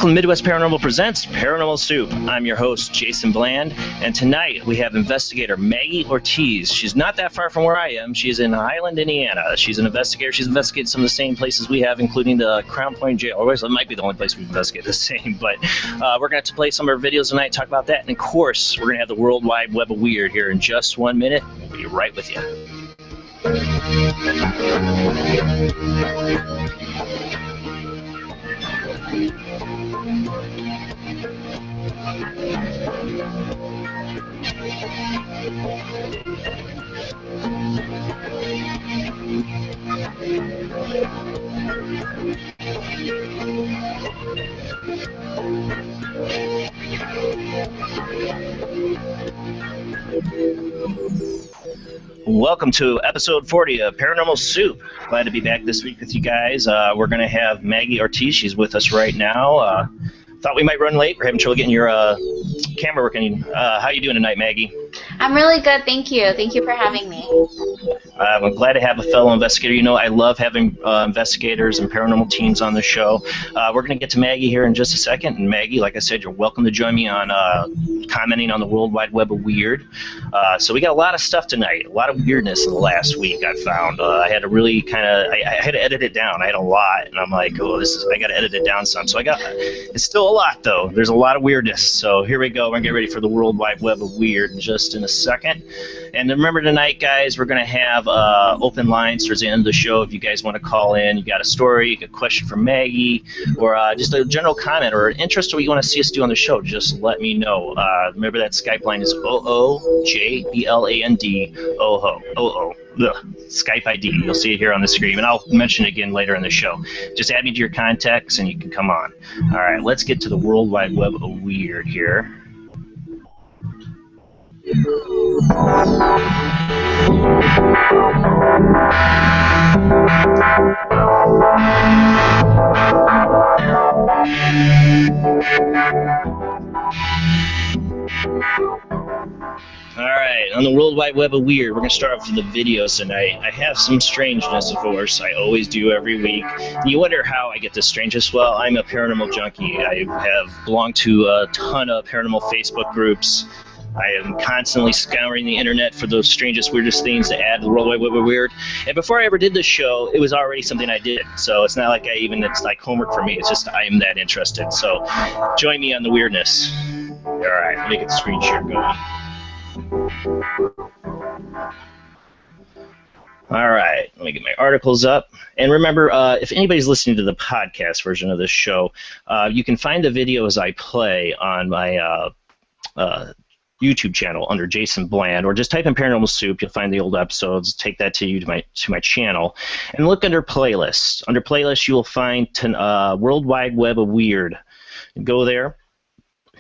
Welcome to Midwest Paranormal Presents Paranormal Soup. I'm your host, Jason Bland, and tonight we have investigator Maggie Ortiz. She's not that far from where I am. She's in Highland, Indiana. She's an investigator. She's investigated some of the same places we have, including the Crown Point Jail. Or it might be the only place we've investigated the same, but we're going to play some of her videos tonight, talk about that, and of course, we're going to have the World Wide Web of Weird here in just 1 minute. We'll be right with you. Welcome to episode 40 of Paranormal Soup. Glad to be back this week with you guys. We're going to have Maggie Ortiz. She's with us right now. Thought we might run late. We're having trouble getting your camera working. How you doing tonight, Maggie? I'm really good, thank you. Thank you for having me. I'm glad to have a fellow investigator. You know, I love having investigators and paranormal teams on the show. We're going to get to Maggie here in just a second. And Maggie, like I said, you're welcome to join me on commenting on the World Wide Web of Weird. So we got a lot of stuff tonight, a lot of weirdness in the last week I found. I had to really I had to edit it down. I had a lot, and I'm like, oh, I got to edit it down some. So it's still a lot, though. There's a lot of weirdness. So here we go. We're going to get ready for the World Wide Web of Weird just in a second. And remember tonight, guys, we're going to have open lines towards the end of the show. If you guys want to call in, you got a story, a question for Maggie, or just a general comment or an interest or what you want to see us do on the show, just let me know. Remember that Skype line is oojblandoo. Skype ID. You'll see it here on the screen, and I'll mention it again later in the show. Just add me to your contacts, and you can come on. All right, let's get to the World Wide Web of Weird here. Alright, on the World Wide Web of Weird, we're going to start off with the videos tonight. I have some strangeness, of course. I always do every week. And you wonder how I get this strangeness. Well, I'm a paranormal junkie. I have belonged to a ton of paranormal Facebook groups. I am constantly scouring the internet for those strangest, weirdest things to add to the World Wide Web of Weird. And before I ever did this show, it was already something I did. So it's not like it's like homework for me. It's just I am that interested. So join me on the weirdness. All right, let me get the screen share going. All right, let me get my articles up. And remember, if anybody's listening to the podcast version of this show, you can find the videos I play on my YouTube channel under Jason Bland, or just type in Paranormal Soup. You'll find the old episodes. Take that to my channel, and look under playlists. Under playlists, you will find World Wide Web of Weird. Go there,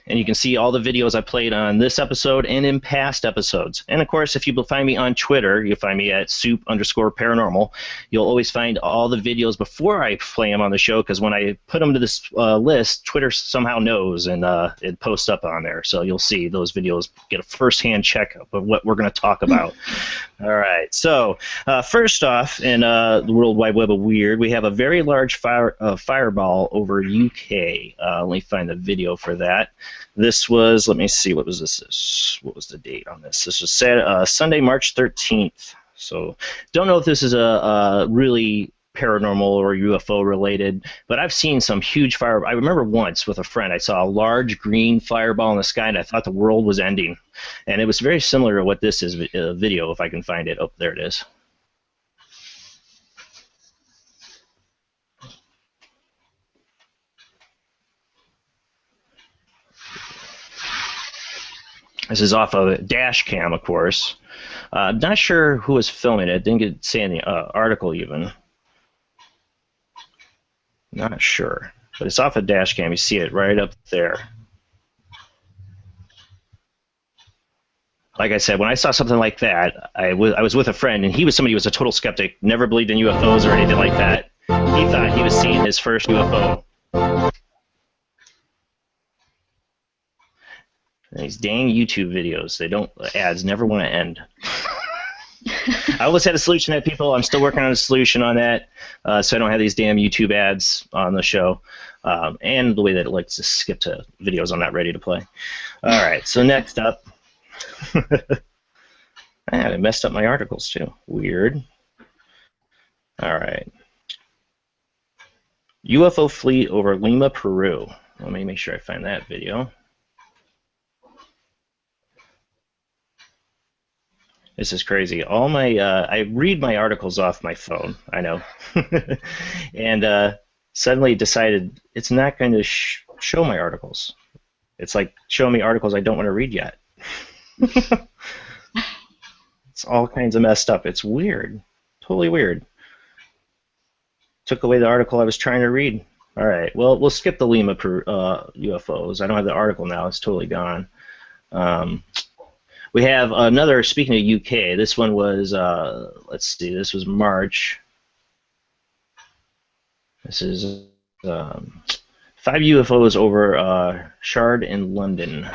and you can see all the videos I played on this episode and in past episodes. And of course, if you find me on Twitter, you'll find me at soup_paranormal. You'll always find all the videos before I play them on the show, because when I put them to this list, Twitter somehow knows, and it posts up on there. So you'll see those videos, get a first-hand check of what we're going to talk about. All right, so first off, in the World Wide Web of Weird, we have a very large fireball over UK. Let me find the video for that. This was, let me see, what was this? What was the date on this? This was Sunday, March 13th. So don't know if this is a really paranormal or UFO related, but I've seen some huge fire. I remember once with a friend, I saw a large green fireball in the sky, and I thought the world was ending. And it was very similar to what this is, video, if I can find it. Oh, there it is. This is off of a dash cam, of course. I'm not sure who was filming it. Didn't say in the article even. Not sure. But it's off a dash cam. You see it right up there. Like I said, when I saw something like that, I was with a friend, and he was somebody who was a total skeptic, never believed in UFOs or anything like that. He thought he was seeing his first UFO. These dang YouTube videos, ads never want to end. I almost had a solution that people. I'm still working on a solution on that, so I don't have these damn YouTube ads on the show, and the way that it likes to skip to videos I'm not ready to play. All right, so next up, I messed up my articles too. Weird. All right. UFO fleet over Lima, Peru. Let me make sure I find that video. This is crazy. All my I read my articles off my phone. I know, and suddenly decided it's not going to show my articles. It's like showing me articles I don't want to read yet. It's all kinds of messed up. It's weird, totally weird. Took away the article I was trying to read. All right. Well, we'll skip the Lima UFOs. I don't have the article now. It's totally gone. We have another, speaking of UK, this one was, let's see, this was March. This is 5 UFOs over Shard in London.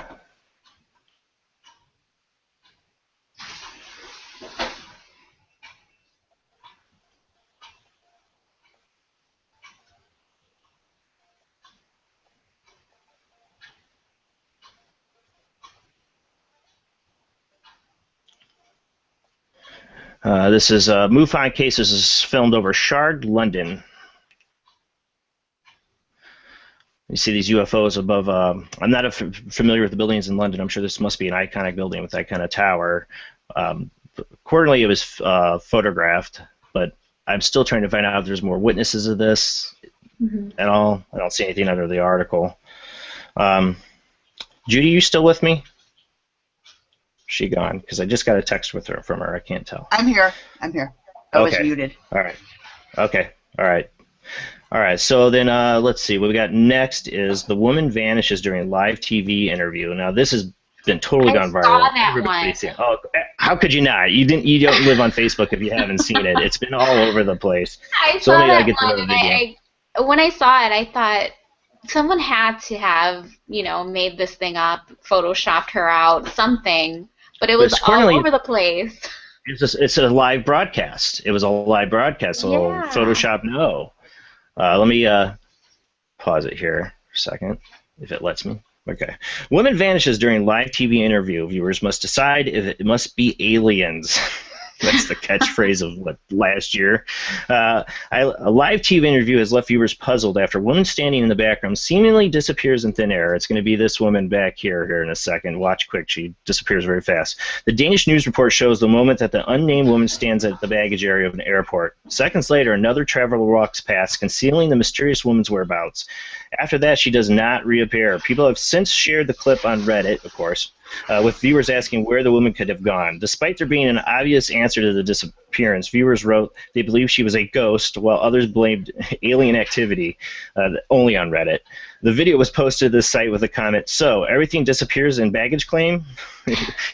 This is MUFON case. This is filmed over Shard, London. You see these UFOs above. I'm not familiar with the buildings in London. I'm sure this must be an iconic building with that kind of tower. Accordingly, it was photographed, but I'm still trying to find out if there's more witnesses of this at all. I don't see anything under the article. Judy, you still with me? She gone? Because I just got a text from her. I can't tell. I'm here. I'm here. I was muted. All right. Okay. All right. All right. So then let's see. What we got next is the woman vanishes during live TV interview. Now this has been totally gone viral. I saw that one. Oh, how could you not? You don't live on Facebook if you haven't seen it. It's been all over the place. I saw that one, and when I saw it, I thought someone had to have, made this thing up, photoshopped her out, something. But it was all over the place. It's a live broadcast. It was a live broadcast, so Photoshop, no. Let me pause it here for a second, if it lets me. Okay. Woman vanishes during live TV interview. Viewers must decide if it must be aliens. That's the catchphrase of last year. A live TV interview has left viewers puzzled after a woman standing in the background seemingly disappears in thin air. It's going to be this woman back here in a second. Watch quick. She disappears very fast. The Danish news report shows the moment that the unnamed woman stands at the baggage area of an airport. Seconds later, another traveler walks past, concealing the mysterious woman's whereabouts. After that, she does not reappear. People have since shared the clip on Reddit, of course, with viewers asking where the woman could have gone. Despite there being an obvious answer to the disappearance, viewers wrote they believe she was a ghost, while others blamed alien activity, only on Reddit. The video was posted to the site with a comment, "So, everything disappears in baggage claim?"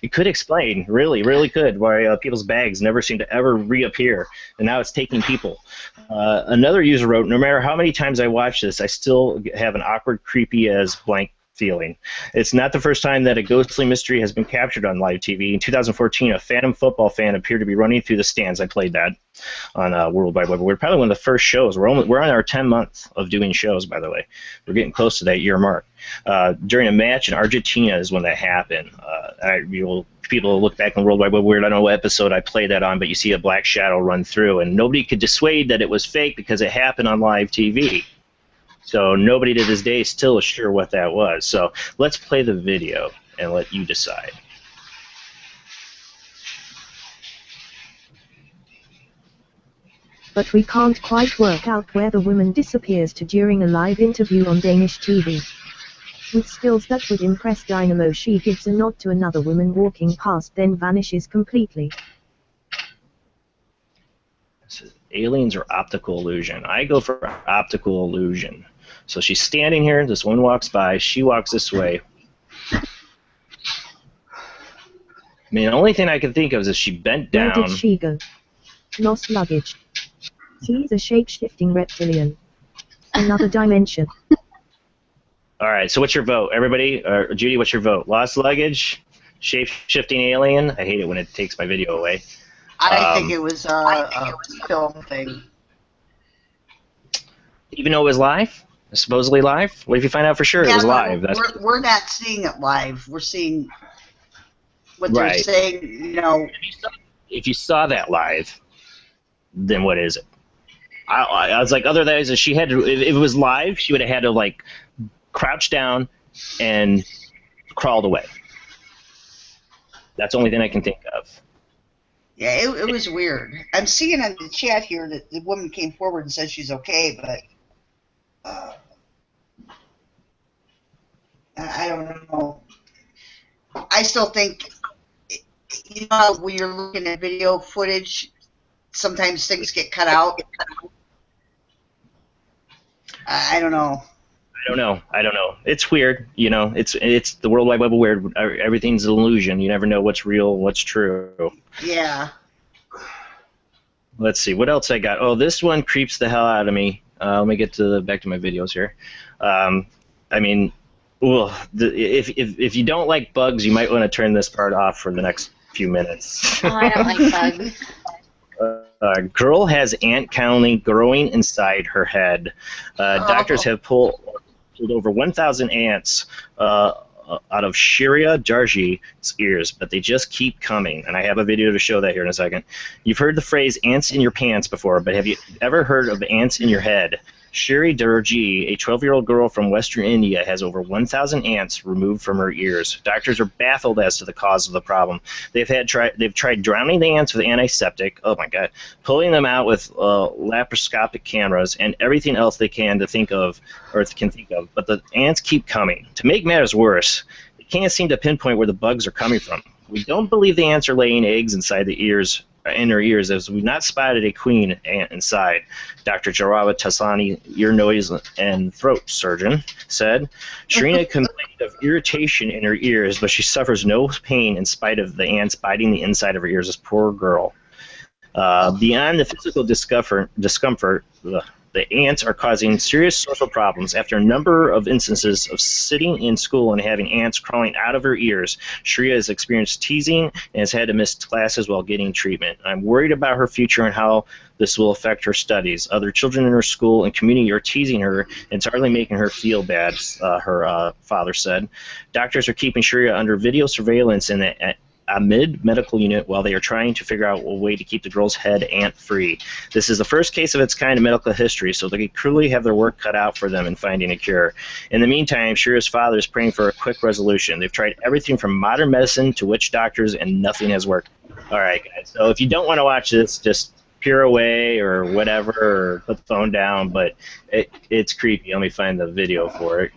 It could explain, really could, why people's bags never seem to ever reappear, and now it's taking people. Another user wrote, "No matter how many times I watch this, I still have an awkward, creepy as blank feeling. It's not the first time that a ghostly mystery has been captured on live TV. In 2014, a Phantom football fan appeared to be running through the stands. I played that on World Wide Web. We're probably one of the first shows. We're on our 10th month of doing shows, by the way. We're getting close to that year mark. During a match in Argentina is when that happened. People look back on World Wide Web Weird. I don't know what episode I played that on, but you see a black shadow run through, and nobody could dissuade that it was fake because it happened on live TV. So nobody to this day still is sure what that was. So let's play the video and let you decide. But we can't quite work out where the woman disappears to during a live interview on Danish TV. With skills that would impress Dynamo, she gives a nod to another woman walking past, then vanishes completely. Aliens or optical illusion? I go for optical illusion. So she's standing here, this one walks by, she walks this way. I mean, the only thing I can think of is she bent down. Where did she go? Lost luggage. She's a shape-shifting reptilian. Another dimension. All right, so what's your vote? Everybody, Judy, what's your vote? Lost luggage? Shape-shifting alien? I hate it when it takes my video away. I think it was a film thing. Even though it was live? Supposedly live? What if you find out for sure it was live? We're not seeing it live. We're seeing what they're saying, you know. If you saw that live, then what is it? I was like, other than that, she had to, if it was live, she would have had to, like, crouch down and crawled away. That's the only thing I can think of. Yeah, it was weird. I'm seeing in the chat here that the woman came forward and said she's okay, but I don't know. I still think, you know, when you're looking at video footage, sometimes things get cut out. I don't know. I don't know. It's weird, you know. It's the World Wide Web of weird. Everything's an illusion. You never know what's real, what's true. Yeah. Let's see what else I got. Oh, this one creeps the hell out of me. Let me get back to my videos here. I mean, if you don't like bugs, you might want to turn this part off for the next few minutes. Oh, I don't like bugs. A girl has ant colony growing inside her head. Doctors have pulled over 1,000 ants out of Shiria Darji's ears, but they just keep coming. And I have a video to show that here in a second. You've heard the phrase ants in your pants before, but have you ever heard of ants in your head? Shiri Darji, a 12-year-old girl from Western India, has over 1,000 ants removed from her ears. Doctors are baffled as to the cause of the problem. They've tried drowning the ants with antiseptic, oh my god, pulling them out with laparoscopic cameras, and everything else they can think of, but the ants keep coming. To make matters worse, they can't seem to pinpoint where the bugs are coming from. We don't believe the ants are laying eggs inside the ears. In her ears, as we've not spotted a queen ant inside. Dr. Jawad Tassani, ear, nose, and throat surgeon, said. Shrina complained of irritation in her ears, but she suffers no pain in spite of the ants biting the inside of her ears. This poor girl. Beyond the physical discomfort, the ants are causing serious social problems. After a number of instances of sitting in school and having ants crawling out of her ears, Shreya has experienced teasing and has had to miss classes while getting treatment. I'm worried about her future and how this will affect her studies. Other children in her school and community are teasing her, and it's hardly making her feel bad, her father said. Doctors are keeping Shreya under video surveillance in the Amid medical unit while they are trying to figure out a way to keep the girl's head ant-free. This is the first case of its kind in medical history, so they truly have their work cut out for them in finding a cure. In the meantime, Shira's father is praying for a quick resolution. They've tried everything from modern medicine to witch doctors, and nothing has worked. All right, guys, so if you don't want to watch this, just peer away or whatever, or put the phone down, but it's creepy. Let me find the video for it.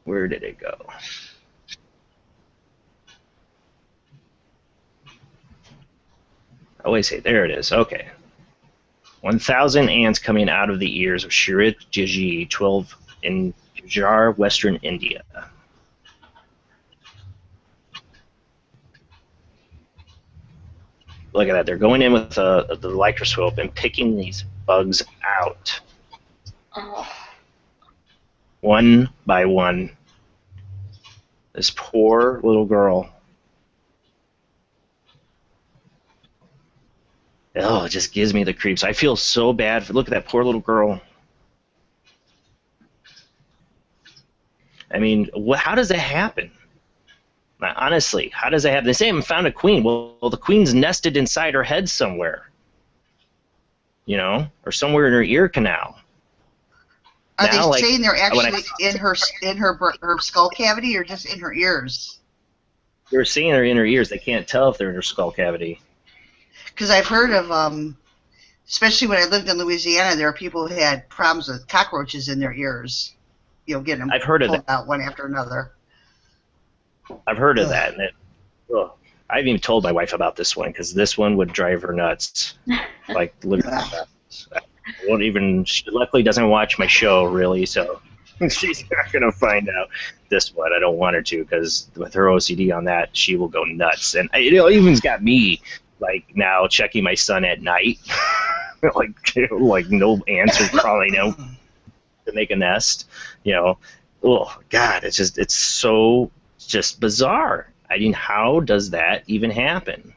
Where did it go? Oh, wait, say, there it is. Okay. 1,000 ants coming out of the ears of Shirit Jaji, 12 in Gujarat, Western India. Look at that. They're going in with the microscope and picking these bugs out. Oh. One by one. This poor little girl. Oh, it just gives me the creeps. I feel so bad. Look at that poor little girl. I mean, how does that happen? Honestly, how does that happen? They say I found a queen. Well, the queen's nested inside her head somewhere. You know? Or somewhere in her ear canal. Are they saying they're actually in her skull cavity or just in her ears? They're saying they're in her ears. They can't tell if they're in her skull cavity. Because I've heard of, especially when I lived in Louisiana, there are people who had problems with cockroaches in their ears. You know, getting them pulled out one after another. I've heard of that. And I've even told my wife about this one because this one would drive her nuts. Like, literally. Won't even. She luckily doesn't watch my show really, so she's not gonna find out this one. I don't want her to because with her OCD on that, she will go nuts. And it even's got me like now checking my son at night, like no ants are crawling out to make a nest. You know, oh God, it's so just bizarre. I mean, how does that even happen?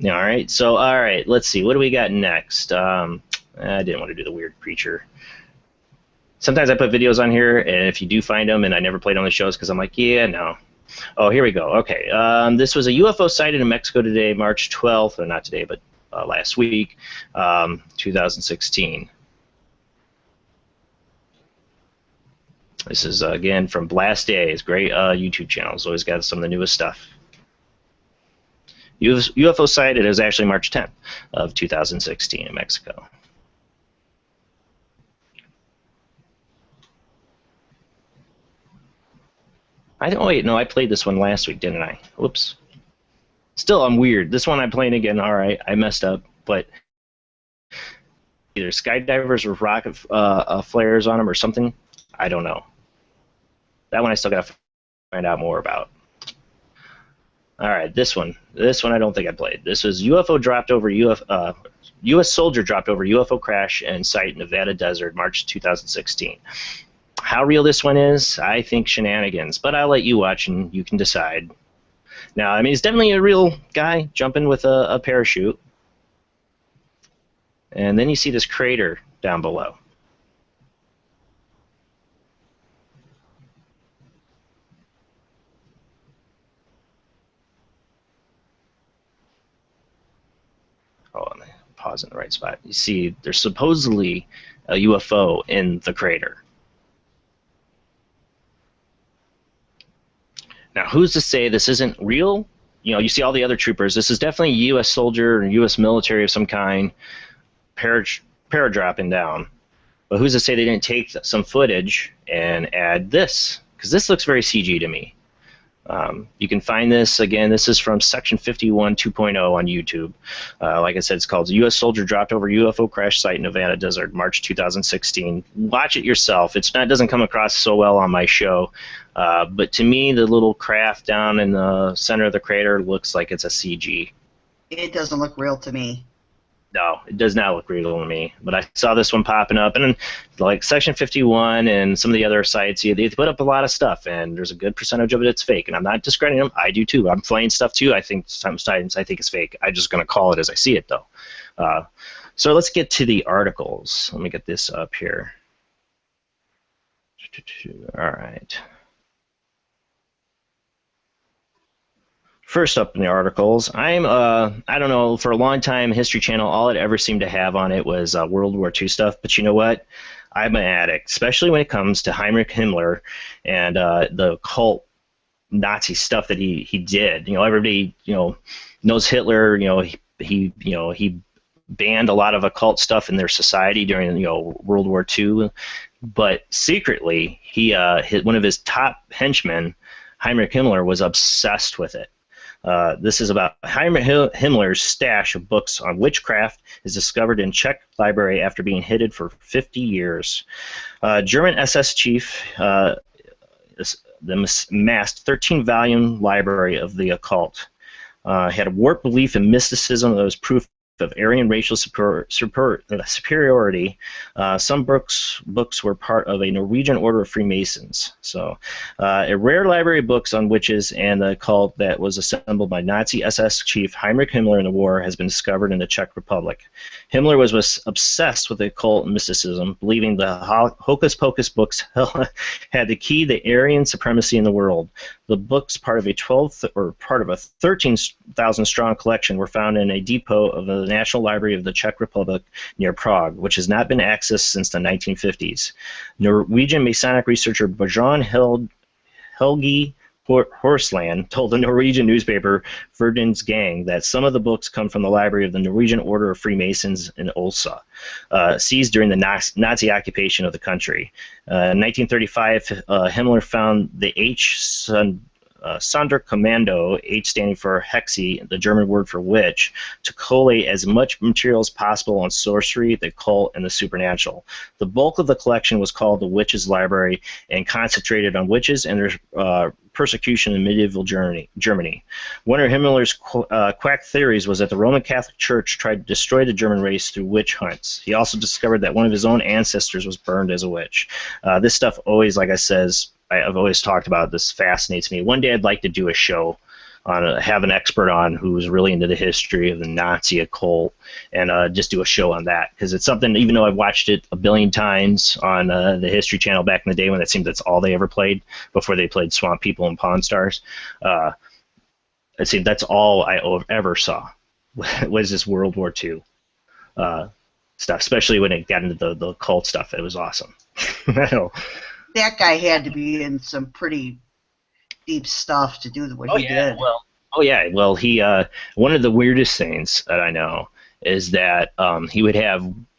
All right, so all right, let's see. What do we got next? I didn't want to do the weird creature. Sometimes I put videos on here, and if you do find them, and I never played on the shows because I'm like, yeah, no. Oh, here we go. Okay, this was a UFO sighted in Mexico today, March 12th, or not today, but last week, 2016. This is, again, from Blast Days. Great YouTube channels. Always got some of the newest stuff. UFO sighted is actually March 10th of 2016 in Mexico. Wait, no, I played this one last week, didn't I? Whoops. Still, I'm weird. This one I'm playing again. All right, I messed up, but either skydivers or rocket flares on them or something. I don't know. That one I still got to find out more about. All right, this one I don't think I played. This was UFO dropped over U.S. soldier dropped over UFO crash and site in Nevada desert, March 2016. How real this one is, I think shenanigans, but I'll let you watch and you can decide. Now, I mean, it's definitely a real guy jumping with a parachute. And then you see this crater down below. Oh, I'm pausing in the right spot. You see, there's supposedly a UFO in the crater. Now, who's to say this isn't real? You know, you see all the other troopers. This is definitely a U.S. soldier or U.S. military of some kind paradropping down. But who's to say they didn't take some footage and add this? Because this looks very CG to me. You can find this, again, this is from Section 51 2.0 on YouTube. Like I said, it's called U.S. Soldier Dropped Over UFO Crash Site in Nevada Desert, March 2016. Watch it yourself. It doesn't come across so well on my show. But to me, the little craft down in the center of the crater looks like it's a CG. It doesn't look real to me. No, it does not look real to me. But I saw this one popping up, and like Section 51 and some of the other sites, they put up a lot of stuff, and there's a good percentage of it that's fake. And I'm not discrediting them. I do too. I'm playing stuff too. I think sometimes I think it's fake. I'm just going to call it as I see it, though. So let's get to the articles. Let me get this up here. All right. First up in the articles, I don't know, for a long time, History Channel, all it ever seemed to have on it was World War II stuff. But you know what? I'm an addict, especially when it comes to Heinrich Himmler and the cult Nazi stuff that he did. You know, everybody knows Hitler. You know, he banned a lot of occult stuff in their society during World War II. But secretly, one of his top henchmen, Heinrich Himmler, was obsessed with it. This is about Heinrich Himmler's stash of books on witchcraft is discovered in Czech library after being hidden for 50 years. German SS chief amassed 13-volume library of the occult. Had a warped belief in mysticism that was proof of Aryan racial superiority. Some books were part of a Norwegian order of Freemasons. So, a rare library of books on witches and the occult that was assembled by Nazi SS chief Heinrich Himmler in the war has been discovered in the Czech Republic. Himmler was obsessed with the occult and mysticism, believing the Hocus Pocus books had the key to Aryan supremacy in the world. The books, part of a 13,000-strong collection, were found in a depot of the National Library of the Czech Republic near Prague, which has not been accessed since the 1950s. Norwegian Masonic researcher Bjørn Helge Horsland told the Norwegian newspaper Verdens Gang that some of the books come from the library of the Norwegian Order of Freemasons in Oslo, seized during the Nazi occupation of the country. In 1935, Himmler found the Sonderkommando, H standing for Hexe, the German word for witch, to collate as much material as possible on sorcery, the occult, and the supernatural. The bulk of the collection was called the Witches' Library and concentrated on witches and their persecution in medieval Germany. One of Himmler's quack theories was that the Roman Catholic Church tried to destroy the German race through witch hunts. He also discovered that one of his own ancestors was burned as a witch. This stuff always, like I says, I've always talked about. This fascinates me. One day I'd like to do a show on have an expert on who's really into the history of the Nazi occult, and just do a show on that, because it's something, even though I've watched it a billion times on the History Channel back in the day when it seemed that's all they ever played before they played Swamp People and Pawn Stars. It seemed that's all I ever saw was this World War II stuff, especially when it got into the occult stuff. It was awesome. That guy had to be in some pretty deep stuff to do what he did. Well, he one of the weirdest things that I know is that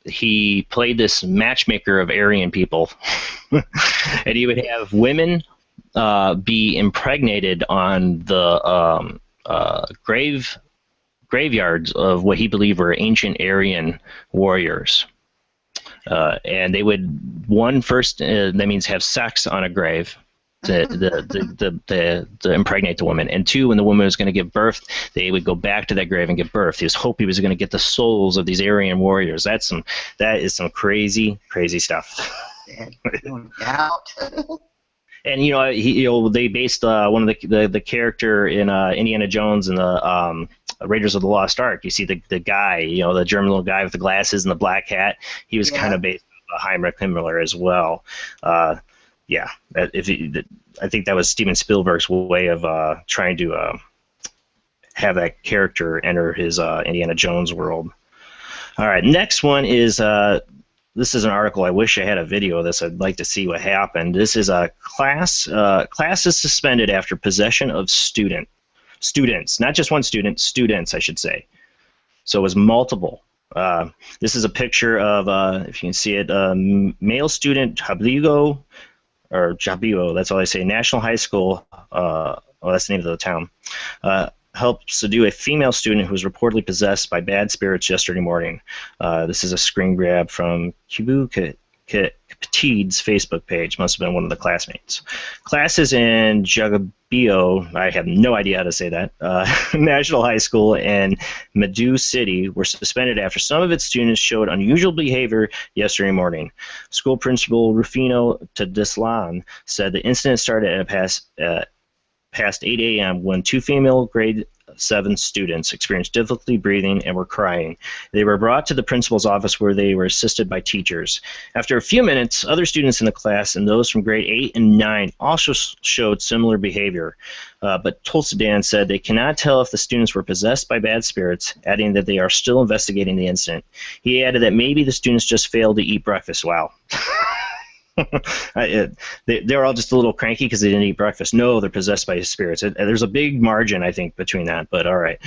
he played this matchmaker of Aryan people, and he would have women be impregnated on the graveyards of what he believed were ancient Aryan warriors. And they would, that means have sex on a grave to impregnate the woman, and two, when the woman was going to give birth, they would go back to that grave and give birth. He was hoping he was going to get the souls of these Aryan warriors. That is some crazy stuff. No doubt. And they based one of the character in Indiana Jones and the Raiders of the Lost Ark. You see the guy, the German little guy with the glasses and the black hat. He was kind of based on Heinrich Himmler as well. I think that was Steven Spielberg's way of trying to have that character enter his Indiana Jones world. All right, next one is. This is an article. I wish I had a video of this. I'd like to see what happened. This is a class. Class is suspended after possession of students. Not just one student. Students, I should say. So it was multiple. This is a picture of, if you can see it, male student Jabigo, or Jabigo. That's all I say. National High School. That's the name of the town. Helped subdue a female student who was reportedly possessed by bad spirits yesterday morning. This is a screen grab from Kibu Petit's Facebook page. Must have been one of the classmates. Classes in Jagabio, I have no idea how to say that, National High School in Medu City were suspended after some of its students showed unusual behavior yesterday morning. School principal Rufino Tadislan said the incident started at past 8 a.m. when two female grade 7 students experienced difficulty breathing and were crying. They were brought to the principal's office where they were assisted by teachers. After a few minutes, other students in the class and those from grade 8 and 9 also showed similar behavior. But Tolstodan said they cannot tell if the students were possessed by bad spirits, adding that they are still investigating the incident. He added that maybe the students just failed to eat breakfast. Wow. They're all just a little cranky because they didn't eat breakfast. No, they're possessed by spirits. There's a big margin, I think, between that, but all right.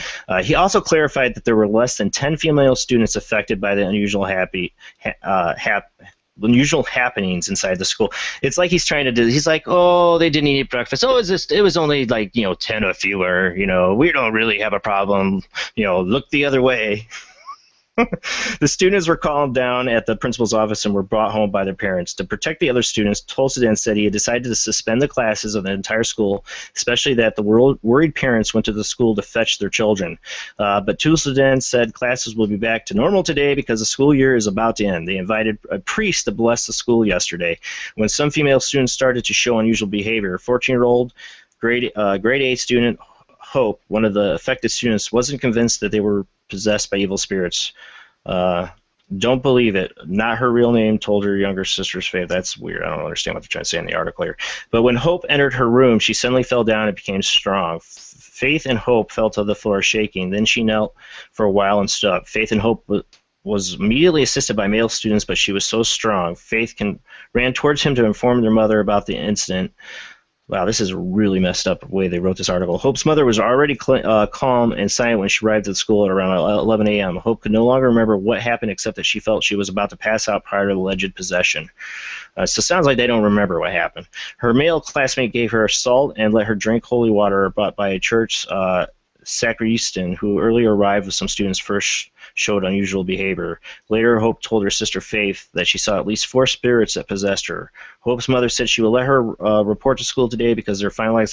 He also clarified that there were less than 10 female students affected by the unusual happenings inside the school. It's like he's trying to do. He's like, oh, they didn't eat breakfast. Oh, it was only like 10 or fewer. We don't really have a problem. Look the other way. The students were calmed down at the principal's office and were brought home by their parents. To protect the other students, Tolstodan said he had decided to suspend the classes of the entire school, especially that the worried parents went to the school to fetch their children. But Tolstodan said classes will be back to normal today because the school year is about to end. They invited a priest to bless the school yesterday. When some female students started to show unusual behavior, 14-year-old grade 8 student Hope, one of the affected students, wasn't convinced that they were possessed by evil spirits. Don't believe it. Not her real name, told her younger sister's faith. That's weird. I don't understand what they're trying to say in the article here. But when Hope entered her room, she suddenly fell down and became strong. Faith and Hope fell to the floor shaking. Then she knelt for a while and stood up. Faith and Hope was immediately assisted by male students, but she was so strong. Faith ran towards him to inform their mother about the incident. Wow, this is a really messed up way they wrote this article. Hope's mother was already calm and silent when she arrived at school at around 11 a.m. Hope could no longer remember what happened except that she felt she was about to pass out prior to the alleged possession. So it sounds like they don't remember what happened. Her male classmate gave her salt and let her drink holy water brought by a church sacristan who earlier arrived with some students first showed unusual behavior. Later, Hope told her sister Faith that she saw at least 4 spirits that possessed her. Hope's mother said she will let her report to school today because their final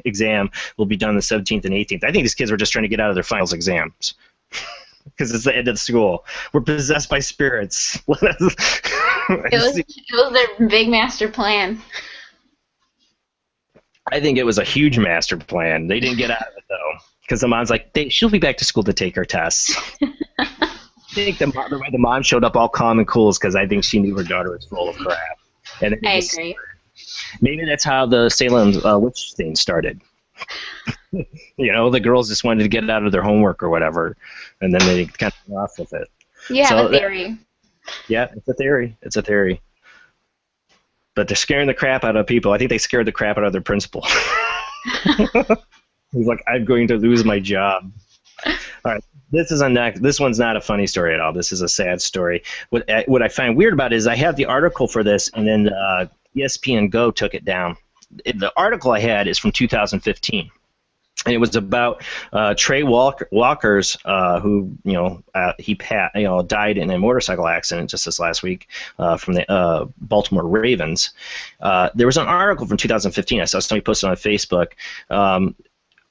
exam will be done the 17th and 18th. I think these kids were just trying to get out of their finals exams because it's the end of the school. We're possessed by spirits. It was their big master plan. I think it was a huge master plan. They didn't get out of it, though, because the mom's like, she'll be back to school to take her tests. I think the way the mom showed up all calm and cool is because I think she knew her daughter was full of crap. And I agree. Maybe that's how the Salem witch thing started. The girls just wanted to get out of their homework or whatever, and then they kind of went off with it. You have a theory. Yeah, it's a theory. It's a theory. But they're scaring the crap out of people. I think they scared the crap out of their principal. He's like, I'm going to lose my job. All right, this one's not a funny story at all. This is a sad story. What I find weird about it is I have the article for this, and then ESPN Go took it down. The article I had is from 2015. And it was about Trey Walker's, who he died in a motorcycle accident just this last week from the Baltimore Ravens. There was an article from 2015. I saw somebody posted on Facebook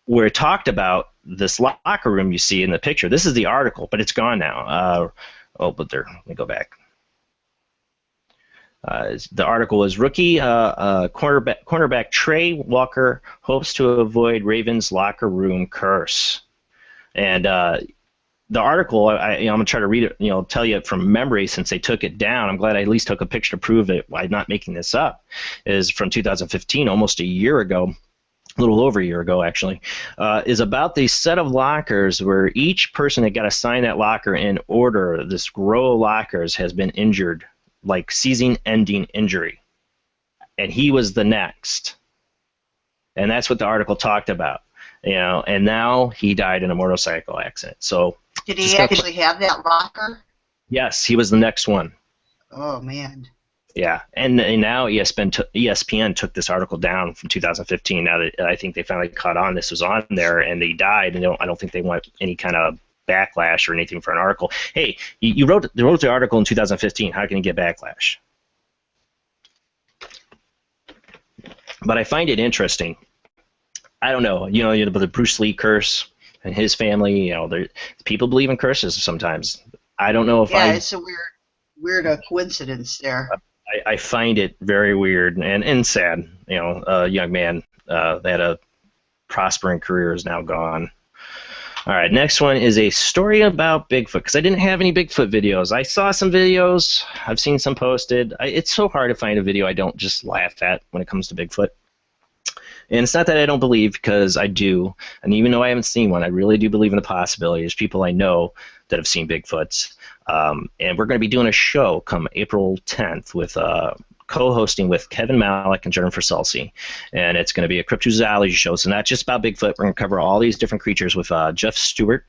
where it talked about this locker room you see in the picture. This is the article, but it's gone now. Let me go back. The article was rookie cornerback Trey Walker hopes to avoid Ravens locker room curse. And the article, I'm going to try to read it, tell you it from memory since they took it down. I'm glad I at least took a picture to prove it. I'm not making this up. Is from 2015, almost a year ago. A little over a year ago, actually, is about the set of lockers where each person that got assigned that locker in order, this row of lockers has been injured, like season-ending injury, and he was the next, and that's what the article talked about, and now he died in a motorcycle accident. So did he actually have that locker? Yes, he was the next one. Oh man. Yeah, and now ESPN took this article down from 2015. Now that I think they finally caught on, this was on there, and they died, and I don't think they want any kind of backlash or anything for an article. Hey, you wrote the article in 2015. How can you get backlash? But I find it interesting. I don't know. The Bruce Lee curse and his family. People believe in curses sometimes. I don't know if it's a weird coincidence there. I find it very weird and sad. A young man that had a prospering career is now gone. All right, next one is a story about Bigfoot, because I didn't have any Bigfoot videos. I saw some videos. I've seen some posted. It's so hard to find a video I don't just laugh at when it comes to Bigfoot. And it's not that I don't believe, because I do. And even though I haven't seen one, I really do believe in the possibility. There's people I know that have seen Bigfoots. And we're going to be doing a show come April 10th with co-hosting with Kevin Malik and Jennifer Salsi, and it's going to be a cryptozoology show. So not just about Bigfoot. We're going to cover all these different creatures with Jeff Stewart.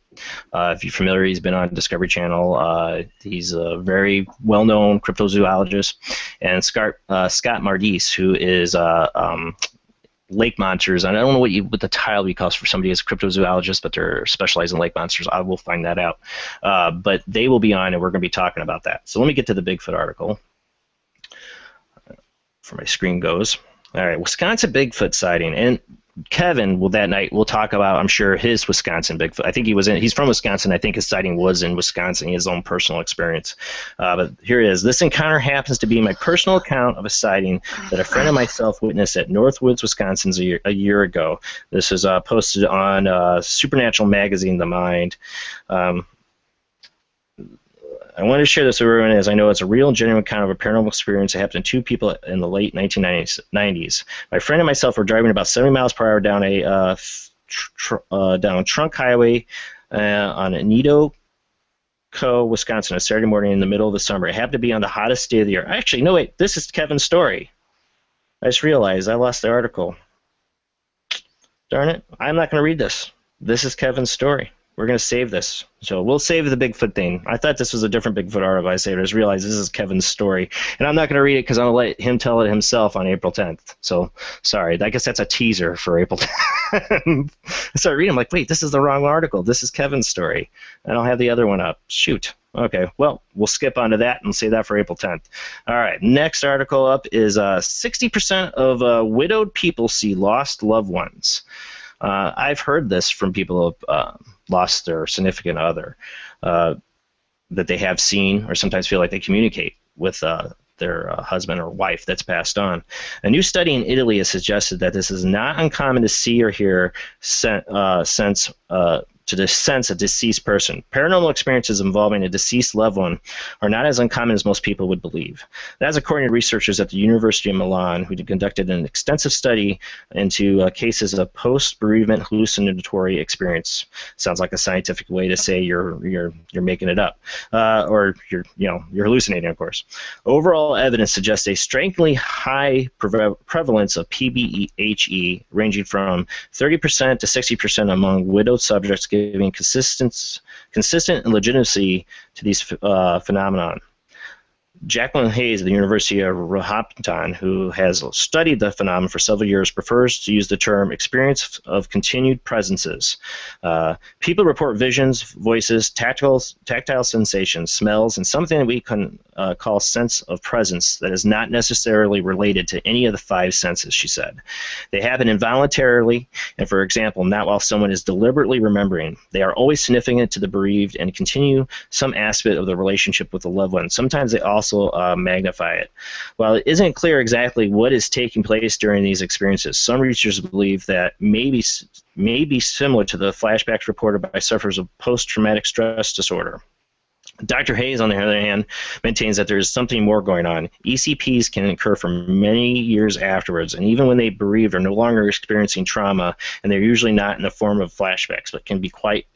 If you're familiar, he's been on Discovery Channel. He's a very well-known cryptozoologist, and Scott Mardis, who is lake monsters. And I don't know what the title we call for somebody as a cryptozoologist, but they're specialized in lake monsters. I will find that out. But they will be on, and we're going to be talking about that. So let me get to the Bigfoot article. Where my screen goes. All right, Wisconsin Bigfoot sighting, and Kevin that night will talk about, I'm sure, his Wisconsin Bigfoot. I think he's from Wisconsin. I think his sighting was in Wisconsin. He has his own personal experience. But here it is. This encounter happens to be my personal account of a sighting that a friend of myself witnessed at Northwoods, Wisconsin a year ago. This is posted on Supernatural Magazine, The Mind. I wanted to share this with everyone as I know it's a real and genuine kind of a paranormal experience that happened to two people in the late 1990s. My friend and myself were driving about 70 miles per hour down a down Trunk Highway on Anido, Wisconsin, a Saturday morning in the middle of the summer. It happened to be on the hottest day of the year. Actually, no, wait, this is Kevin's story. I just realized I lost the article. Darn it, I'm not going to read this. This is Kevin's story. We're going to save this. So we'll save the Bigfoot thing. I thought this was a different Bigfoot article I saved. I just realized this is Kevin's story. And I'm not going to read it because I'm going to let him tell it himself on April 10th. So, sorry. I guess that's a teaser for April 10th. I started reading. I'm like, wait, this is the wrong article. This is Kevin's story. I don't have the other one up. Shoot. Okay. Well, we'll skip on to that and save that for April 10th. All right. Next article up is 60% of widowed people see lost loved ones. I've heard this from people who lost their significant other that they have seen or sometimes feel like they communicate with their husband or wife that's passed on. A new study in Italy has suggested that this is not uncommon to see or hear to the sense a deceased person. Paranormal experiences involving a deceased loved one are not as uncommon as most people would believe. That's according to researchers at the University of Milan, who conducted an extensive study into cases of post-bereavement hallucinatory experience. Sounds like a scientific way to say you're making it up, or you're hallucinating, of course. Overall evidence suggests a strikingly high prevalence of PBHE, ranging from 30% to 60% among widowed subjects, giving consistent legitimacy to these phenomenon. Jacqueline Hayes of the University of Roehampton, who has studied the phenomenon for several years, prefers to use the term experience of continued presences. People report visions, voices, tactile sensations, smells, and something that we can call sense of presence that is not necessarily related to any of the 5 senses, she said. They happen involuntarily, and for example, not while someone is deliberately remembering. They are always significant to the bereaved and continue some aspect of the relationship with the loved one. Sometimes they also magnify it. While it isn't clear exactly what is taking place during these experiences, some researchers believe that may be similar to the flashbacks reported by sufferers of post-traumatic stress disorder. Dr. Hayes, on the other hand, maintains that there is something more going on. ECPs can occur for many years afterwards, and even when they bereaved are no longer experiencing trauma, and they're usually not in the form of flashbacks, but can be quite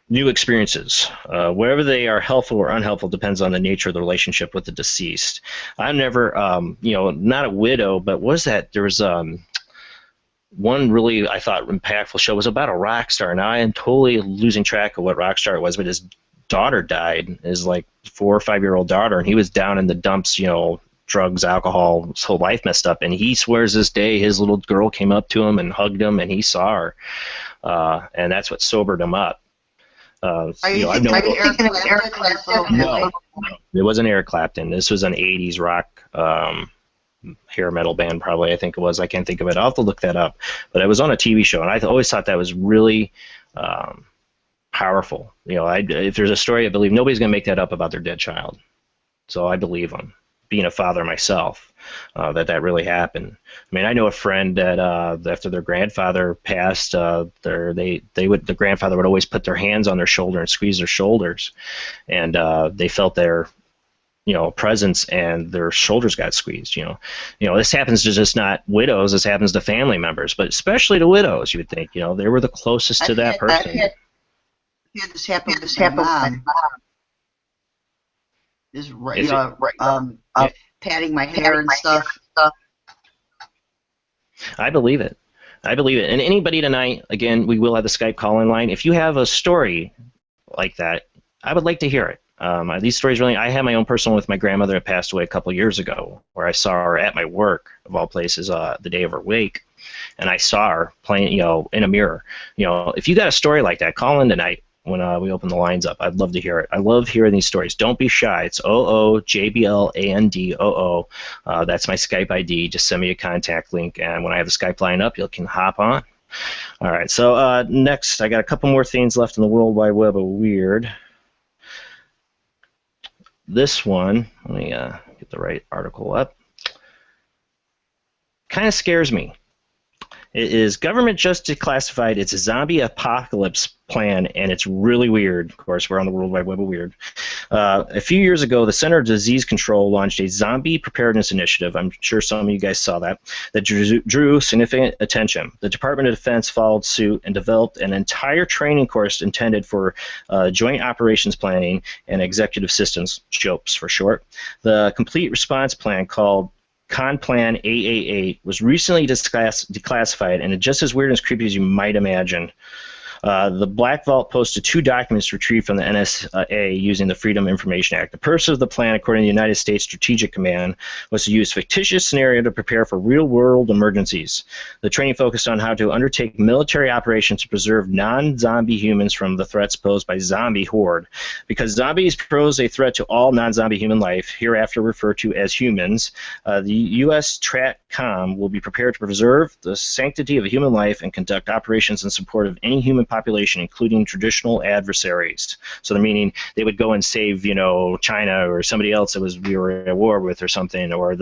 new experiences. Whether they are helpful or unhelpful depends on the nature of the relationship with the deceased. I'm never, not a widow, but there was one really, I thought, impactful show. It was about a rock star. Now I am totally losing track of what rock star it was, but his daughter died, his like 4 or 5-year-old daughter, and he was down in the dumps, drugs, alcohol, his whole life messed up, and he swears this day his little girl came up to him and hugged him, and he saw her, and that's what sobered him up. Are you thinking of Eric Clapton? No, it wasn't Eric Clapton. This was an 80s rock hair metal band, probably, I think it was. I can't think of it. I'll have to look that up. But it was on a TV show, and I always thought that was really powerful. If there's a story, I believe nobody's going to make that up about their dead child. So I believe them. Being a father myself, that really happened. I mean, I know a friend that after their grandfather passed, the grandfather would always put their hands on their shoulder and squeeze their shoulders, and they felt their presence, and their shoulders got squeezed. This happens to just not widows. This happens to family members, but especially to widows. You would think, they were the closest to that person. This happened with my mom. Is patting my hair and stuff. I believe it. And anybody tonight, again, we will have the Skype call-in line. If you have a story like that, I would like to hear it. These stories really, I had my own personal one with my grandmother that passed away a couple of years ago, where I saw her at my work, of all places, the day of her wake, and I saw her playing, in a mirror. If you got a story like that, call in tonight. When we open the lines up, I'd love to hear it. I love hearing these stories. Don't be shy. It's oojblandoo. That's my Skype ID. Just send me a contact link, and when I have the Skype line up, you can hop on. All right. So next, I got a couple more things left in the World Wide Web of weird. This one, let me get the right article up. Kind of scares me. It is government just declassified its zombie apocalypse plan, and it's really weird. Of course, we're on the World Wide Web of weird. A few years ago, the Center of Disease Control launched a zombie preparedness initiative. I'm sure some of you guys saw that drew significant attention. The Department of Defense followed suit and developed an entire training course intended for Joint Operations Planning and Executive Systems, JOPS for short. The complete response plan, called Conplan AAA, was recently declassified, and it's just as weird and as creepy as you might imagine. The Black Vault posted 2 documents retrieved from the NSA using the Freedom Information Act. The purpose of the plan, according to the United States Strategic Command, was to use fictitious scenario to prepare for real-world emergencies. The training focused on how to undertake military operations to preserve non-zombie humans from the threats posed by zombie horde. Because zombies pose a threat to all non-zombie human life, hereafter referred to as humans, the U.S. STRATCOM will be prepared to preserve the sanctity of a human life and conduct operations in support of any human population, including traditional adversaries. So they're meaning they would go and save, China or somebody else that we were at war with or something, or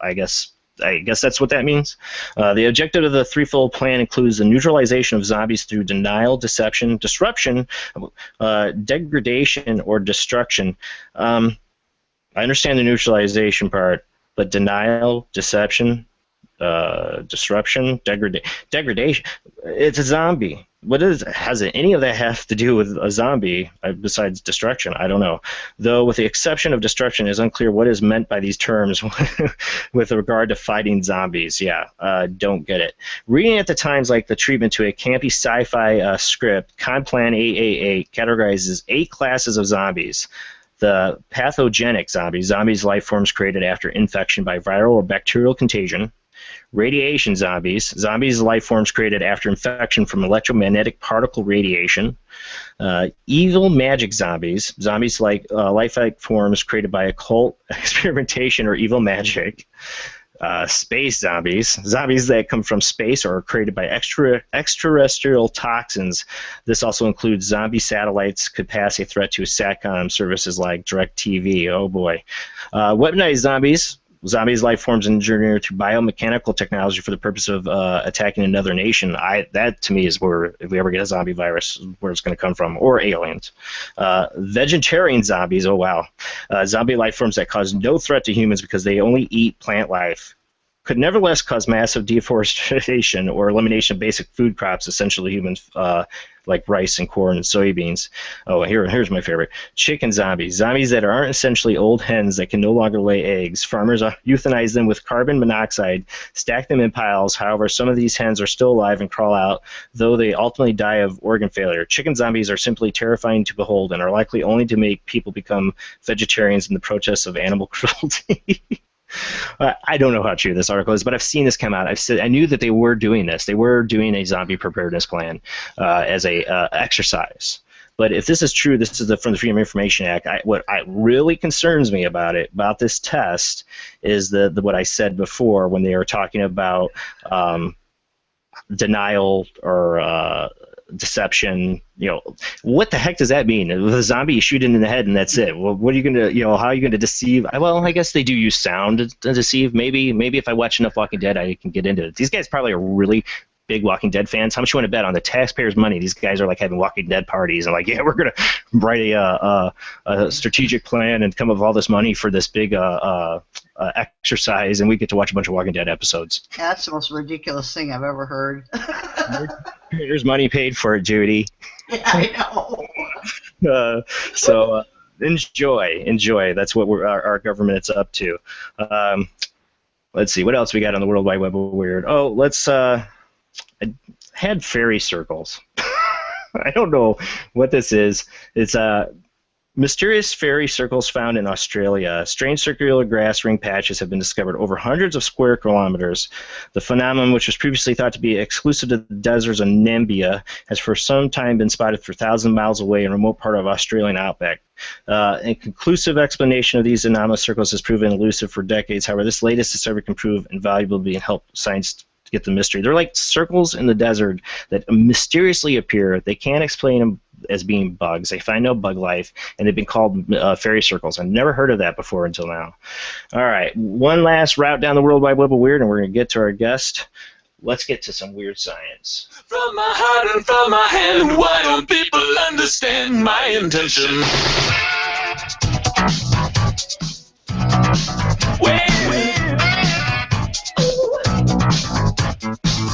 I guess that's what that means. The objective of the threefold plan includes the neutralization of zombies through denial, deception, disruption, degradation, or destruction. I understand the neutralization part, but denial, deception, disruption, degradation. It's a zombie. Has any of that have to do with a zombie besides destruction? I don't know. Though with the exception of destruction, it's unclear what is meant by these terms with regard to fighting zombies. Yeah, don't get it. Reading at the times like the treatment to a campy sci-fi script, Complan 888 categorizes 8 classes of zombies. The pathogenic zombies life forms created after infection by viral or bacterial contagion. Radiation zombies life forms created after infection from electromagnetic particle radiation. Evil magic zombies like life forms created by occult experimentation or evil magic. Space zombies that come from space or are created by extraterrestrial toxins. This also includes zombie satellites could pass a threat to SATCOM services like DirecTV. Oh boy. Weaponized zombies life forms engineered through biomechanical technology for the purpose of attacking another nation. That to me is where, if we ever get a zombie virus, where it's going to come from, or aliens. Vegetarian zombies, oh wow. Zombie life forms that cause no threat to humans because they only eat plant life. Could nevertheless cause massive deforestation or elimination of basic food crops essential to humans, like rice and corn and soybeans. Oh, here's my favorite. Chicken zombies. Zombies that aren't essentially old hens that can no longer lay eggs. Farmers euthanize them with carbon monoxide, stack them in piles. However, some of these hens are still alive and crawl out, though they ultimately die of organ failure. Chicken zombies are simply terrifying to behold and are likely only to make people become vegetarians in the protest of animal cruelty. I don't know how true this article is, but I've seen this come out. I knew that they were doing this. They were doing a zombie preparedness plan as a exercise. But if this is true, this is from the Freedom of Information Act. What really concerns me about this test is what I said before when they were talking about denial or deception. What the heck does that mean? With a zombie, you shoot it in the head and that's it. Well, what are you going to, how are you going to deceive? Well, I guess they do use sound to deceive. Maybe if I watch enough Walking Dead, I can get into it. These guys probably are really big Walking Dead fans. How much you want to bet on the taxpayers' money? These guys are like having Walking Dead parties and like, yeah, we're going to write a strategic plan and come up with all this money for this big exercise, and we get to watch a bunch of Walking Dead episodes. Yeah, that's the most ridiculous thing I've ever heard. There's money paid for it, Judy. Yeah, I know. So enjoy. That's what our government is up to. Let's see, what else we got on the World Wide Web of Weird? Oh, let's... I had fairy circles. I don't know what this is. It's mysterious fairy circles found in Australia. Strange circular grass ring patches have been discovered over hundreds of square kilometers. The phenomenon, which was previously thought to be exclusive to the deserts of Namibia, has for some time been spotted for 1,000 miles away in a remote part of Australian outback. A conclusive explanation of these anomalous circles has proven elusive for decades. However, this latest discovery can prove invaluable to help science get the mystery. They're like circles in the desert that mysteriously appear. They can't explain them as being bugs. They find no bug life, and they've been called fairy circles. I've never heard of that before until now. All right, one last route down the World Wide Web of Weird, and we're going to get to our guest. Let's get to some weird science. From my heart and from my hand, why don't people understand my intention?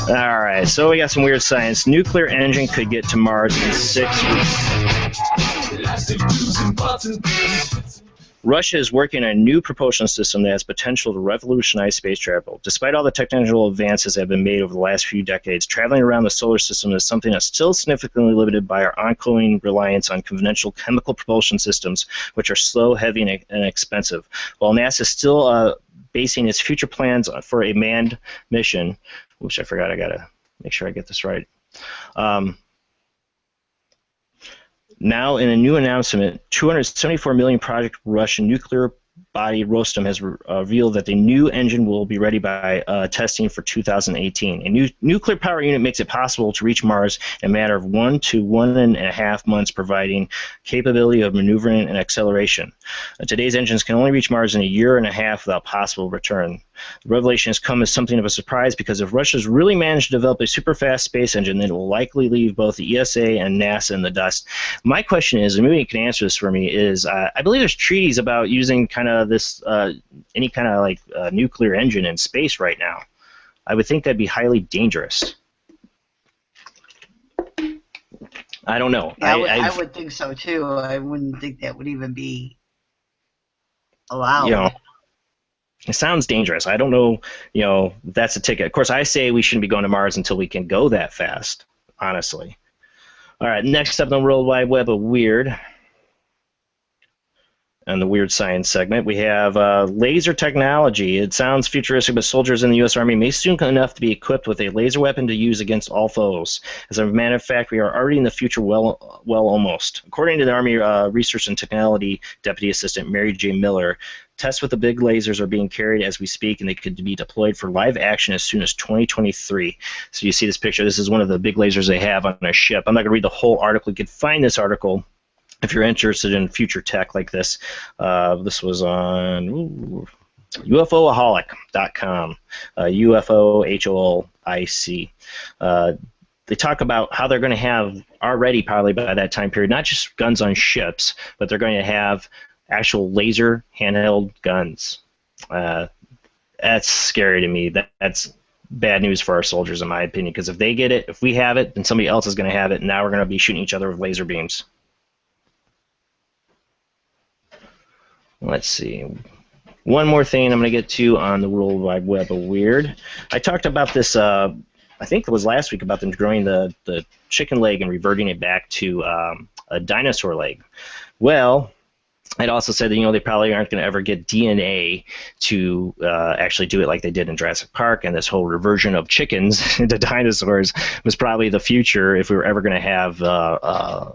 All right, so we got some weird science. Nuclear engine could get to Mars in 6 weeks. Russia is working on a new propulsion system that has potential to revolutionize space travel. Despite all the technological advances that have been made over the last few decades, traveling around the solar system is something that's still significantly limited by our ongoing reliance on conventional chemical propulsion systems, which are slow, heavy, and expensive. While NASA is still basing its future plans for a manned mission, which I forgot, I gotta make sure I get this right. Now, in a new announcement, $274 million Project Russian nuclear body Rostam has revealed that the new engine will be ready by testing for 2018. A new nuclear power unit makes it possible to reach Mars in a matter of 1 to 1.5 months, providing capability of maneuvering and acceleration. Today's engines can only reach Mars in a year and a half without possible return. The revelation has come as something of a surprise because if Russia's really managed to develop a super fast space engine, then it will likely leave both the ESA and NASA in the dust. My question is, and maybe you can answer this for me, is I believe there's treaties about using kind of this any kind of like nuclear engine in space right now. I would think that'd be highly dangerous. I don't know. Yeah, I would think so too. I wouldn't think that would even be allowed. You know, it sounds dangerous. I don't know, you know, that's a ticket. Of course, I say we shouldn't be going to Mars until we can go that fast, honestly. All right, next up on the World Wide Web of Weird, on the Weird Science segment, we have laser technology. It sounds futuristic, but soldiers in the U.S. Army may soon enough to be equipped with a laser weapon to use against all foes. As a matter of fact, we are already in the future, well almost. According to the Army Research and Technology Deputy Assistant Mary J. Miller, tests with the big lasers are being carried as we speak, and they could be deployed for live action as soon as 2023. So you see this picture. This is one of the big lasers they have on a ship. I'm not going to read the whole article. You can find this article if you're interested in future tech like this. This was on UFOaholic.com, UFOHOLIC. They talk about how they're going to have already probably by that time period, not just guns on ships, but they're going to have actual laser handheld guns. That's scary to me. That's bad news for our soldiers, in my opinion, because if they get it, if we have it, then somebody else is going to have it, and now we're going to be shooting each other with laser beams. Let's see. One more thing I'm going to get to on the World Wide Web of Weird. I talked about this, I think it was last week, about them growing the chicken leg and reverting it back to a dinosaur leg. Well, I'd also said that, you know, they probably aren't going to ever get DNA to actually do it like they did in Jurassic Park, and this whole reversion of chickens into dinosaurs was probably the future if we were ever going to have a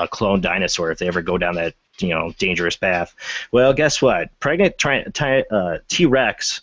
clone dinosaur, if they ever go down that, you know, dangerous path. Well, guess what? Pregnant T-Rex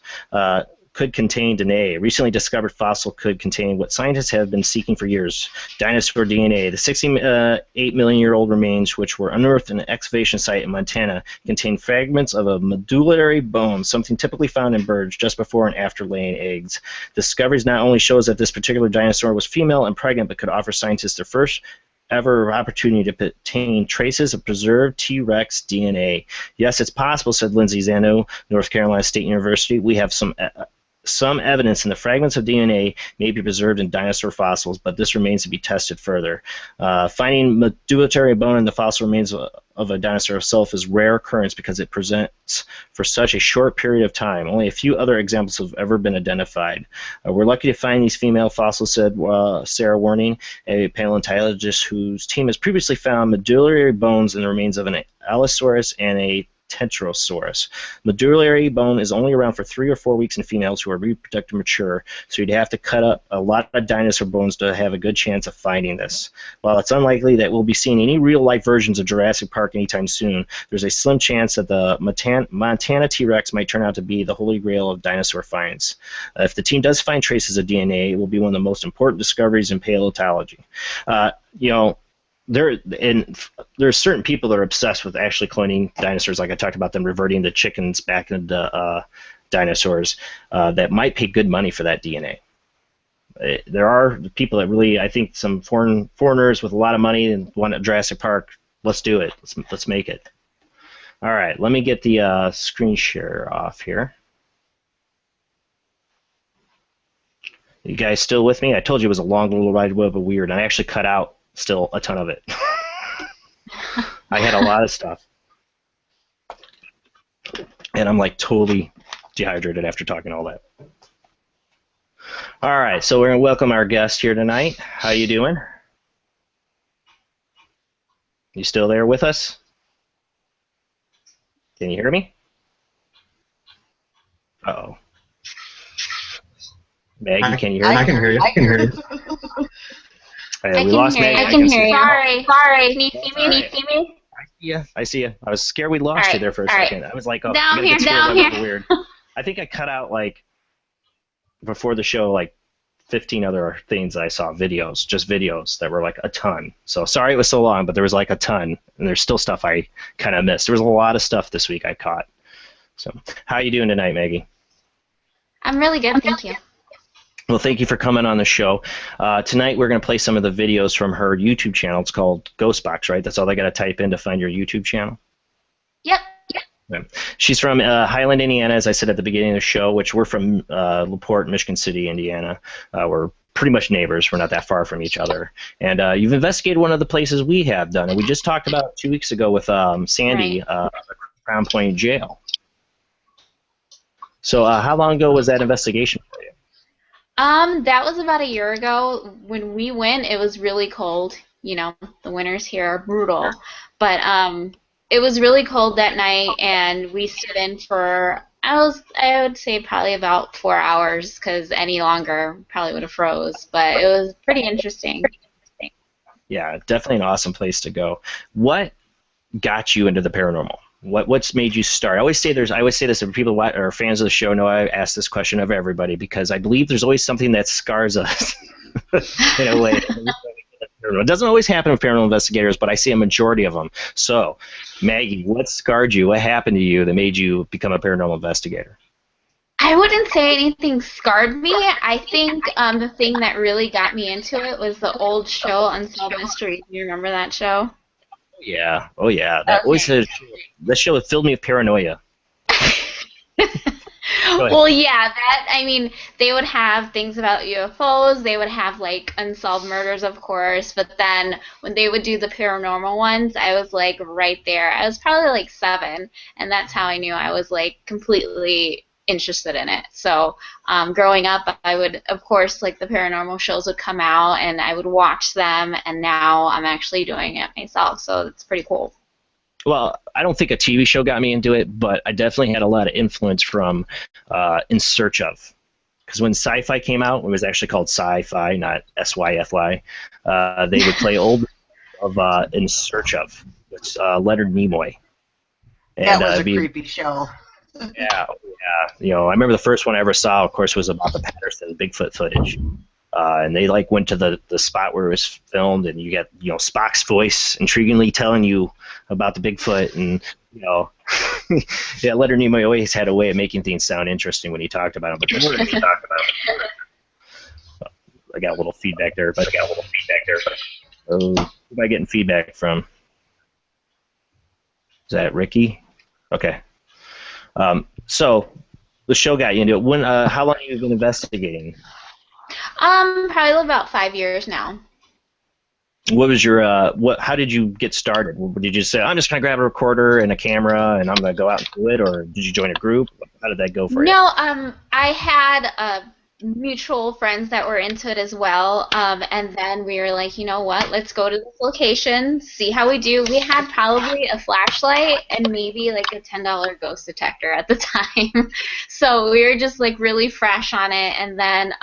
could contain DNA. A recently discovered fossil could contain what scientists have been seeking for years: dinosaur DNA. The 68-million-year-old remains, which were unearthed in an excavation site in Montana, contain fragments of a medullary bone, something typically found in birds just before and after laying eggs. Discoveries not only shows that this particular dinosaur was female and pregnant, but could offer scientists their first ever opportunity to obtain traces of preserved T-Rex DNA. Yes, it's possible, said Lindsay Zano, North Carolina State University. We have some evidence in the fragments of DNA may be preserved in dinosaur fossils, but this remains to be tested further. Finding medullary bone in the fossil remains of a dinosaur itself is rare occurrence because it presents for such a short period of time. Only a few other examples have ever been identified. We're lucky to find these female fossils, said Sarah Warning, a paleontologist whose team has previously found medullary bones in the remains of an Allosaurus and a Tetrosaurus. Medullary bone is only around for 3 or 4 weeks in females who are reproductive mature, so you'd have to cut up a lot of dinosaur bones to have a good chance of finding this. While it's unlikely that we'll be seeing any real-life versions of Jurassic Park anytime soon, there's a slim chance that the Montana T-Rex might turn out to be the holy grail of dinosaur finds. If the team does find traces of DNA, it will be one of the most important discoveries in paleontology. You know, there's certain people that are obsessed with actually cloning dinosaurs, like I talked about them reverting the chickens back into dinosaurs, that might pay good money for that DNA. There are people that really, I think, some foreigners with a lot of money and want a Jurassic Park. Let's do it. Let's make it. All right, let me get the screen share off here. You guys still with me? I told you it was a long little Wide Web of Weird, and I actually cut out still a ton of it. I had a lot of stuff. And I'm like totally dehydrated after talking all that. All right, so we're going to welcome our guest here tonight. How you doing? You still there with us? Can you hear me? Uh-oh. Maggie, can you hear me? I can hear you. I can hear you. We lost Maggie. I can hear you. Sorry. Can you see me? I Yeah, I see you. I was scared we lost you there for a second. I was like, oh, down here. Weird. I think I cut out like before the show like 15 other things I saw, just videos that were like a ton. So sorry it was so long, but there was like a ton, and there's still stuff I kind of missed. There was a lot of stuff this week I caught. So how are you doing tonight, Maggie? I'm really good, thank you. Well, thank you for coming on the show. Tonight we're going to play some of the videos from her YouTube channel. It's called Ghostbox, right? That's all they got to type in to find your YouTube channel? Yep. Yeah. She's from Highland, Indiana, as I said at the beginning of the show, which we're from LaPorte, Michigan City, Indiana. We're pretty much neighbors. We're not that far from each other. And you've investigated one of the places we have done, and we just talked about 2 weeks ago with Sandy, the Crown Point Jail. So how long ago was that investigation for you? That was about a year ago. When we went, it was really cold. You know, the winters here are brutal. But it was really cold that night, and we stood in for, I would say probably about 4 hours, because any longer probably would have froze. But it was pretty interesting. Yeah, definitely an awesome place to go. What got you into the paranormal? What's made you start? I always say this, and people who are fans of the show know I ask this question of everybody, because I believe there's always something that scars us in a way. It doesn't always happen with paranormal investigators, but I see a majority of them. So, Maggie, what scarred you? What happened to you that made you become a paranormal investigator? I wouldn't say anything scarred me. I think the thing that really got me into it was the old show Unsolved Mysteries. Do you remember that show? Yeah. Oh, yeah. That show filled me with paranoia. Well, yeah, they would have things about UFOs. They would have, like, unsolved murders, of course. But then when they would do the paranormal ones, I was, like, right there. I was probably, like, 7, and that's how I knew I was, like, completely interested in it. So growing up, I would, of course, like, the paranormal shows would come out, and I would watch them, and now I'm actually doing it myself. So it's pretty cool. Well, I don't think a TV show got me into it, but I definitely had a lot of influence from In Search Of. Because when Sci-Fi came out, it was actually called Sci-Fi, not S-Y-F-Y, they would play old of In Search Of, with Leonard Nimoy. And, that was a creepy show. Yeah. You know, I remember the first one I ever saw, of course, was about the Patterson Bigfoot footage. And they went to the spot where it was filmed, and you get Spock's voice intriguingly telling you about the Bigfoot, and yeah, Leonard Nimoy always had a way of making things sound interesting when he talked about them. But the more he talked about them, I got a little feedback there. Who am I getting feedback from? Is that Ricky? Okay. So the show got you into it. How long have you been investigating? Probably about 5 years now. What was your how did you get started? Did you say, I'm just gonna grab a recorder and a camera and I'm gonna go out and do it, or did you join a group? How did that go for you? No, I had mutual friends that were into it as well, and then we were like, you know what, let's go to this location, see how we do. We had probably a flashlight and maybe like a $10 ghost detector at the time. So we were just like really fresh on it, and then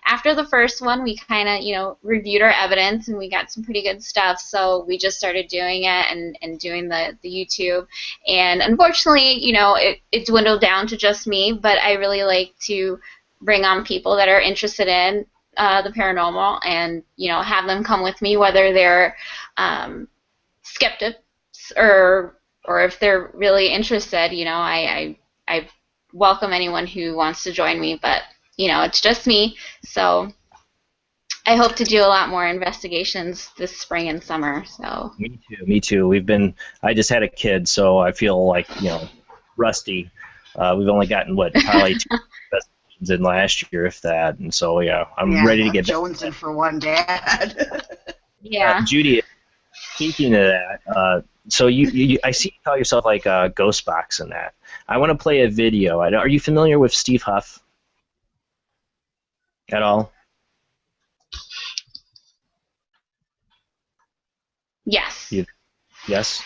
after the first one we kind of reviewed our evidence and we got some pretty good stuff, so we just started doing it and doing the YouTube. And unfortunately, it dwindled down to just me, but I really like to bring on people that are interested in the paranormal, and have them come with me, whether they're skeptics or if they're really interested. I welcome anyone who wants to join me, but it's just me. So I hope to do a lot more investigations this spring and summer. So me too. I just had a kid, so I feel like rusty. We've only gotten probably 2 in last year, if that, and so I'm ready to get jonesing for one, Dad. Yeah. Judy, speaking of that, so you I see you call yourself like Ghostbox and that. I want to play a video. Are you familiar with Steve Huff at all? Yes. Yes?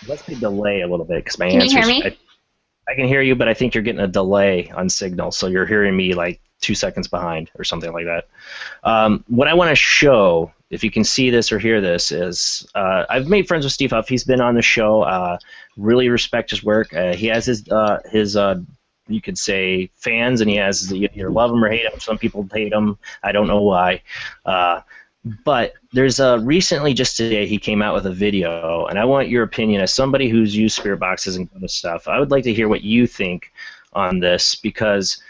Let's delay a little bit because my Can answers. You hear me? I can hear you, but I think you're getting a delay on signal, so you're hearing me like 2 seconds behind or something like that. What I want to show if you can see this or hear this, is I've made friends with Steve Huff. He's been on the show. Really respect his work. He has his you could say fans, and he has, you either love him or hate him. Some people hate him. I don't know why. But there's recently, just today, he came out with a video, and I want your opinion as somebody who's used spirit boxes and kind stuff. I would like to hear what you think on this, because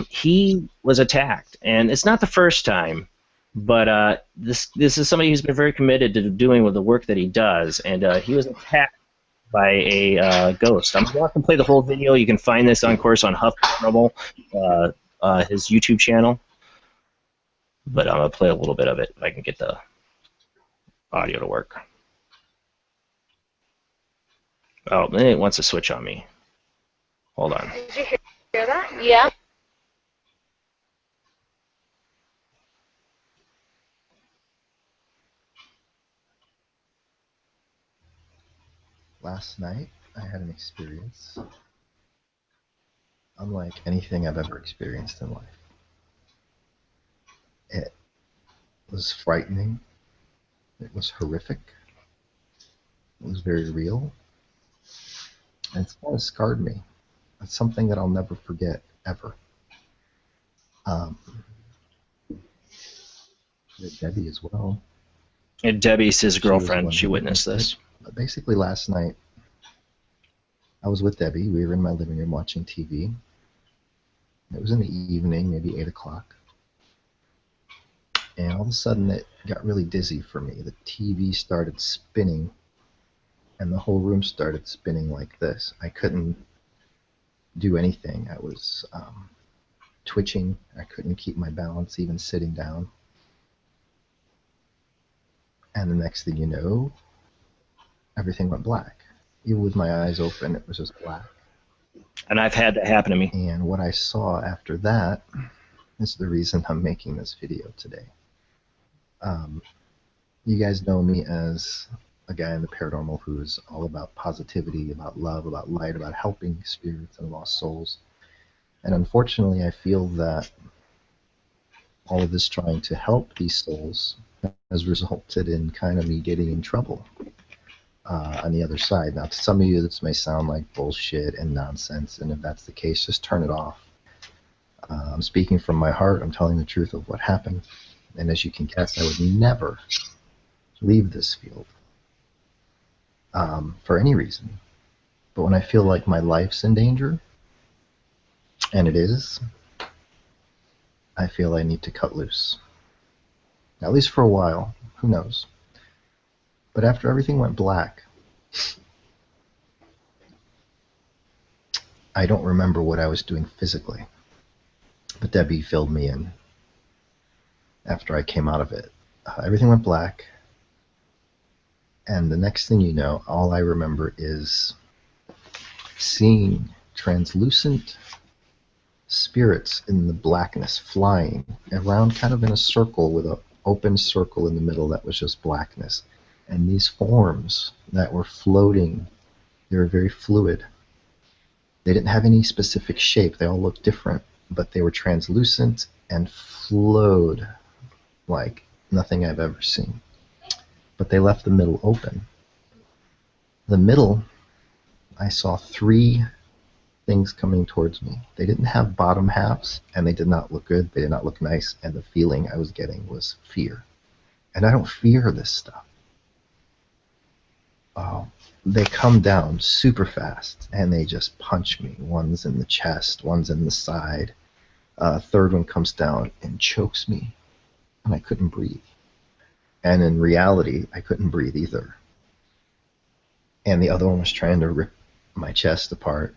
he was attacked, and it's not the first time. But this is somebody who's been very committed to doing with the work that he does, and he was attacked by a ghost. I'm going to play the whole video. You can find this, on course, on Huff Paranormal, his YouTube channel. But I'm going to play a little bit of it if I can get the audio to work. Oh, it wants to switch on me. Hold on. Did you hear that? Yeah. Last night, I had an experience unlike anything I've ever experienced in life. It was frightening. It was horrific. It was very real. And it's kind of scarred me. It's something that I'll never forget, ever. Debbie as well. And Debbie's his girlfriend. She witnessed this. Basically, last night, I was with Debbie. We were in my living room watching TV. It was in the evening, maybe 8 o'clock. And all of a sudden, it got really dizzy for me. The TV started spinning, and the whole room started spinning like this. I couldn't do anything. I was twitching. I couldn't keep my balance, even sitting down. And the next thing you know, everything went black. Even with my eyes open, it was just black. And I've had that happen to me. And what I saw after that is the reason I'm making this video today. You guys know me as a guy in the paranormal who's all about positivity, about love, about light, about helping spirits and lost souls. And unfortunately, I feel that all of this trying to help these souls has resulted in kind of me getting in trouble on the other side. Now, to some of you, this may sound like bullshit and nonsense, and if that's the case, just turn it off. I'm speaking from my heart. I'm telling the truth of what happened. And as you can guess, I would never leave this field for any reason. But when I feel like my life's in danger, and it is, I feel I need to cut loose. At least for a while. Who knows? But after everything went black, I don't remember what I was doing physically. But Debbie filled me in after I came out of it. Everything went black. And the next thing you know, all I remember is seeing translucent spirits in the blackness flying around kind of in a circle with an open circle in the middle that was just blackness. And these forms that were floating, they were very fluid. They didn't have any specific shape. They all looked different, but they were translucent and flowed like nothing I've ever seen. But they left the middle open. The middle, I saw 3 things coming towards me. They didn't have bottom halves, and they did not look good. They did not look nice, and the feeling I was getting was fear. And I don't fear this stuff. They come down super fast, and they just punch me. One's in the chest, one's in the side. A third one comes down and chokes me, and I couldn't breathe. And in reality, I couldn't breathe either. And the other one was trying to rip my chest apart.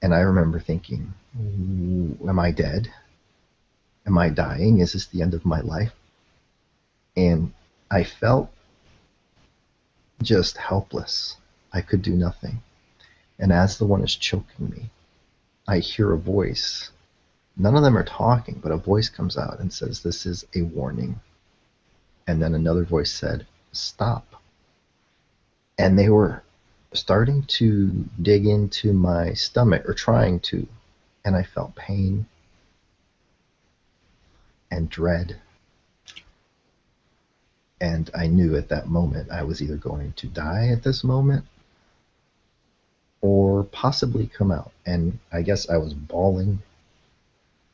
And I remember thinking, am I dead? Am I dying? Is this the end of my life? And I felt just helpless. I could do nothing. And as the one is choking me, I hear a voice. None of them are talking, but a voice comes out and says, "This is a warning." And then another voice said, "Stop." And they were starting to dig into my stomach, or trying to, and I felt pain and dread. And I knew at that moment I was either going to die at this moment or possibly come out. And I guess I was bawling.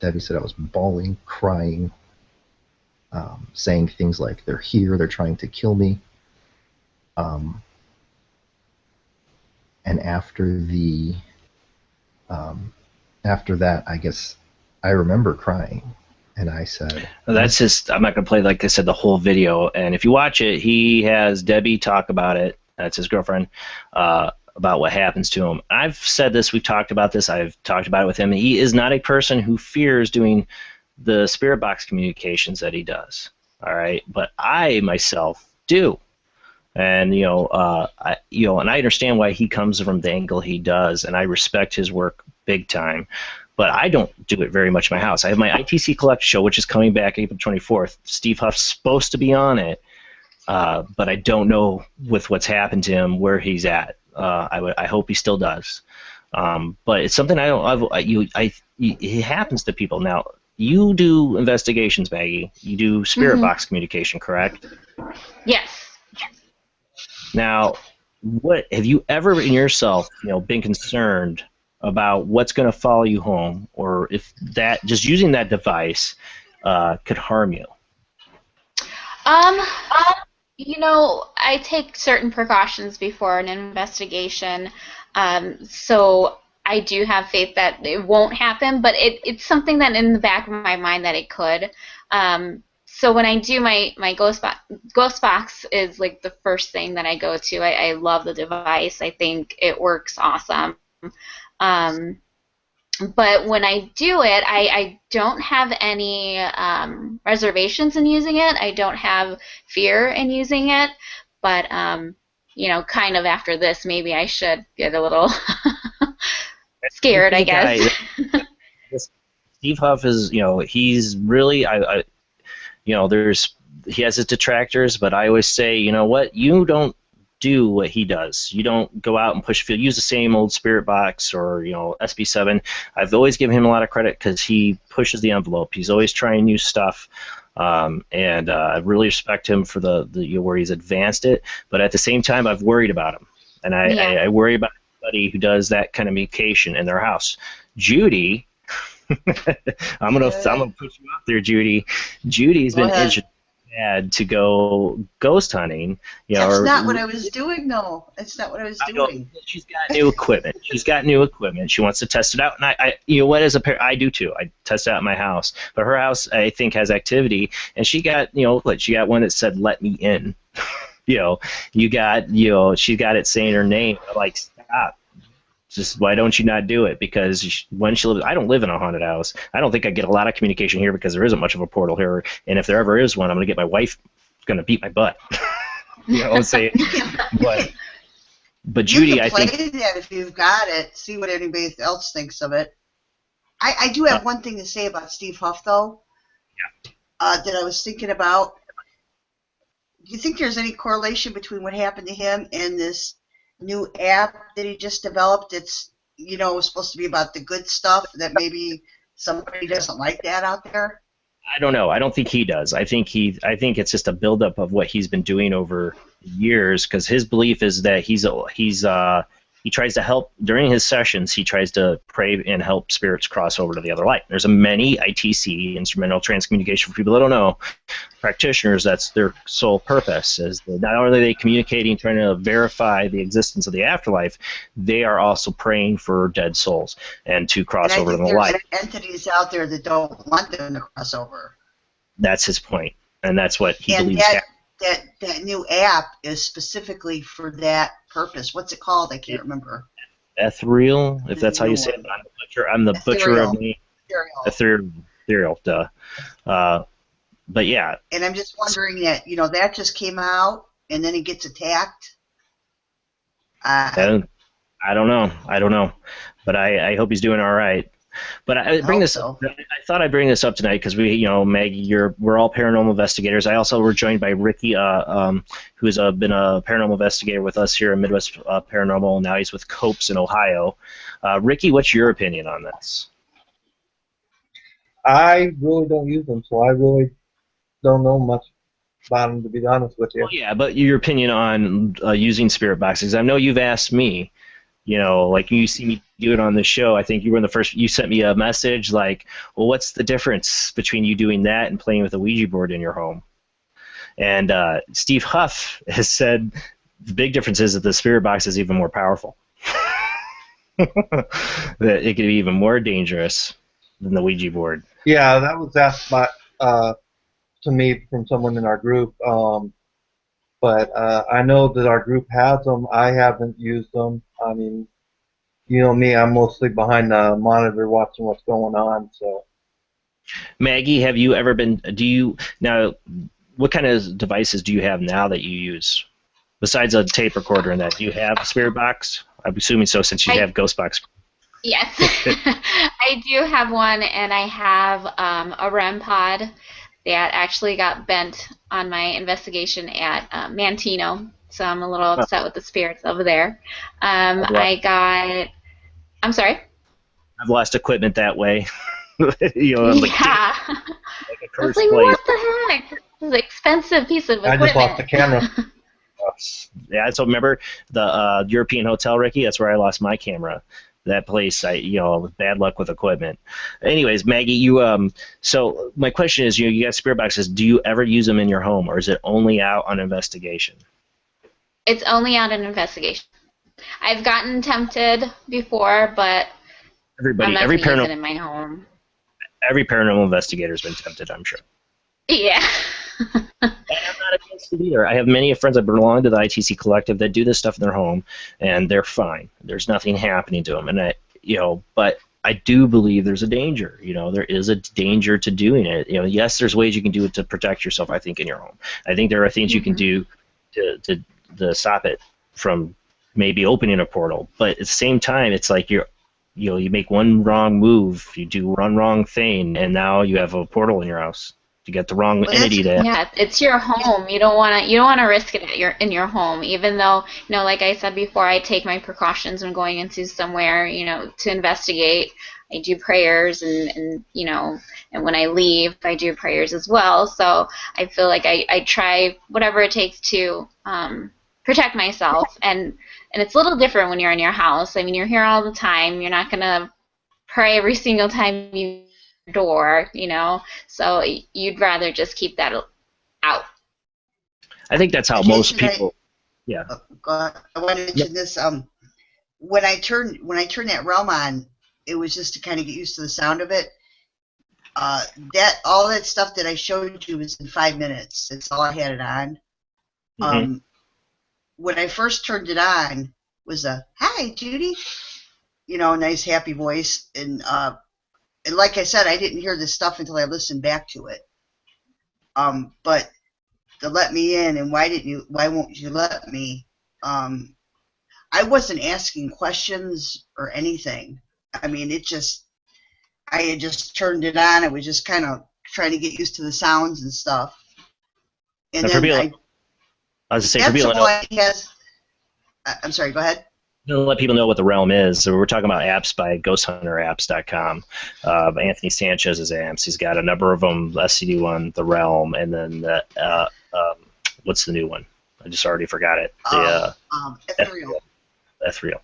Debbie said I was bawling, crying, saying things like, they're here, they're trying to kill me. And after that, I guess I remember crying. And I said... That's just, I'm not going to play, like I said, the whole video. And if you watch it, he has Debbie talk about it. That's his girlfriend. About what happens to him. I've said this, we've talked about this, I've talked about it with him. He is not a person who fears doing the spirit box communications that he does. All right, but I myself do. And and I understand why he comes from the angle he does, and I respect his work big time. But I don't do it very much in my house. I have my ITC Collect show, which is coming back April 24th. Steve Huff's supposed to be on it, but I don't know with what's happened to him where he's at. I hope he still does. But it's something I don't. It happens to people. Now, you do investigations, Maggie. You do spirit box communication, correct? Yes. Now, what have you ever in yourself, been concerned about what's going to follow you home, or if that just using that device could harm you? I take certain precautions before an investigation, so I do have faith that it won't happen, but it's something that in the back of my mind that it could. So when I do my ghost box is like the first thing that I go to. I love the device. I think it works awesome. But when I do it, I don't have any reservations in using it. I don't have fear in using it. But, kind of after this, maybe I should get a little scared, I guess. Steve Huff is, he's really, he has his detractors, but I always say, you know what, you don't do what he does. You don't go out and use the same old spirit box or SB7. I've always given him a lot of credit because he pushes the envelope. He's always trying new stuff, and I really respect him for the where he's advanced it. But at the same time, I've worried about him, and I worry about anybody who does that kind of communication in their house. Judy, I'm gonna put you up there, Judy. Judy's been itching to go ghost hunting. That's not what I was doing, though. That's not what I was doing. She's got new equipment. She wants to test it out, and I as a parent, I do too. I test it out in my house, but her house, I think, has activity, and she got, she got one that said "Let me in." She got it saying her name. I'm like, stop. Just why don't you not do it? Because when she lives, I don't live in a haunted house. I don't think I get a lot of communication here because there isn't much of a portal here. And if there ever is one, I'm gonna get my wife going to beat my butt. I'm saying. But Judy, I think. You can play that if you've got it. See what anybody else thinks of it. I do have one thing to say about Steve Huff, though. Yeah. That I was thinking about. Do you think there's any correlation between what happened to him and this new app that he just developed? It's supposed to be about the good stuff, that maybe somebody doesn't like that out there? I don't know. I don't think he does. I think it's just a buildup of what he's been doing over years, because his belief is that he tries to help during his sessions. He tries to pray and help spirits cross over to the other light. There's many ITC, instrumental transcommunication, for people that don't know, practitioners. That's their sole purpose. Is that not only are they communicating, trying to verify the existence of the afterlife, they are also praying for dead souls and to cross over to the light. There's entities out there that don't want them to cross over. That's his point, and that's what he believes. That new app is specifically for that purpose. What's it called? I can't remember. Ethereal, if that's how you say it. I'm the butcher of the ethereal. Duh. But yeah. And I'm just wondering that that just came out and then he gets attacked. I don't know. But I hope he's doing all right. But I thought I'd bring this up tonight because we, Maggie, we're all paranormal investigators. I also were joined by Ricky, who's been a paranormal investigator with us here in Midwest Paranormal. Now he's with Copes in Ohio. Ricky, what's your opinion on this? I really don't use them, so I really don't know much. about them, to be honest with you. Well, yeah, but your opinion on using spirit boxes. I know you've asked me, like you see me do it on the show. I think you were the first. You sent me a message like, well, what's the difference between you doing that and playing with a Ouija board in your home? And Steve Huff has said the big difference is that the spirit box is even more powerful. That it could be even more dangerous than the Ouija board. Yeah, that was asked by, to me from someone in our group. But I know that our group has them. I haven't used them. I mean, you know me, I'm mostly behind the monitor watching what's going on. So, Maggie, have you ever been? Now? What kind of devices do you have now that you use? Besides a tape recorder and that, do you have a spirit box? I'm assuming so, since you have Ghost Box. Yes, I do have one, and I have a REM pod that actually got bent on my investigation at Mantino, so I'm a little upset with the spirits over there. I'm sorry? I've lost equipment that way. Like, yeah. Like I was like, what the heck? This is an expensive piece of equipment. I just lost the camera. Yeah, so remember the European Hotel, Ricky? That's where I lost my camera. That place, bad luck with equipment. Anyways, Maggie, so my question is, you got spirit boxes. Do you ever use them in your home, or is it only out on investigation? It's only out on investigation. I've gotten tempted before, but I'm not going to use it in my home. Every paranormal investigator's been tempted, I'm sure. Yeah. I'm not against it either. I have many friends that belong to the ITC Collective that do this stuff in their home, and they're fine. There's nothing happening to them, and but I do believe there's a danger. There is a danger to doing it. Yes, there's ways you can do it to protect yourself. I think in your home. I think there are things you can do to stop it from maybe opening a portal. But at the same time, it's like you make one wrong move, you do one wrong thing, and now you have a portal in your house. You get the wrong entity there. Yeah, it's your home. You don't want to risk it in your home. Even though, like I said before, I take my precautions when going into somewhere, to investigate. I do prayers, and when I leave, I do prayers as well. So I feel like I try whatever it takes to protect myself. And it's a little different when you're in your house. I mean, you're here all the time. You're not gonna pray every single time you door, so you'd rather just keep that out. I think that's how most people. Yeah. I want to mention this. When I turned that realm on, it was just to kind of get used to the sound of it. All that stuff that I showed you was in 5 minutes. That's all I had it on. Mm-hmm. When I first turned it on, was a "Hi, Judy," nice happy voice, and like I said, I didn't hear this stuff until I listened back to it. But to let me in, and why won't you let me? I wasn't asking questions or anything. I mean, I had just turned it on. I was just kind of trying to get used to the sounds and stuff. And then I'm sorry, go ahead. To let people know what the realm is, so we're talking about apps by ghosthunterapps.com. Anthony Sanchez's apps. He's got a number of them. SCD1, the realm, and then what's the new one? I just already forgot it. Ethereal. Ethereal.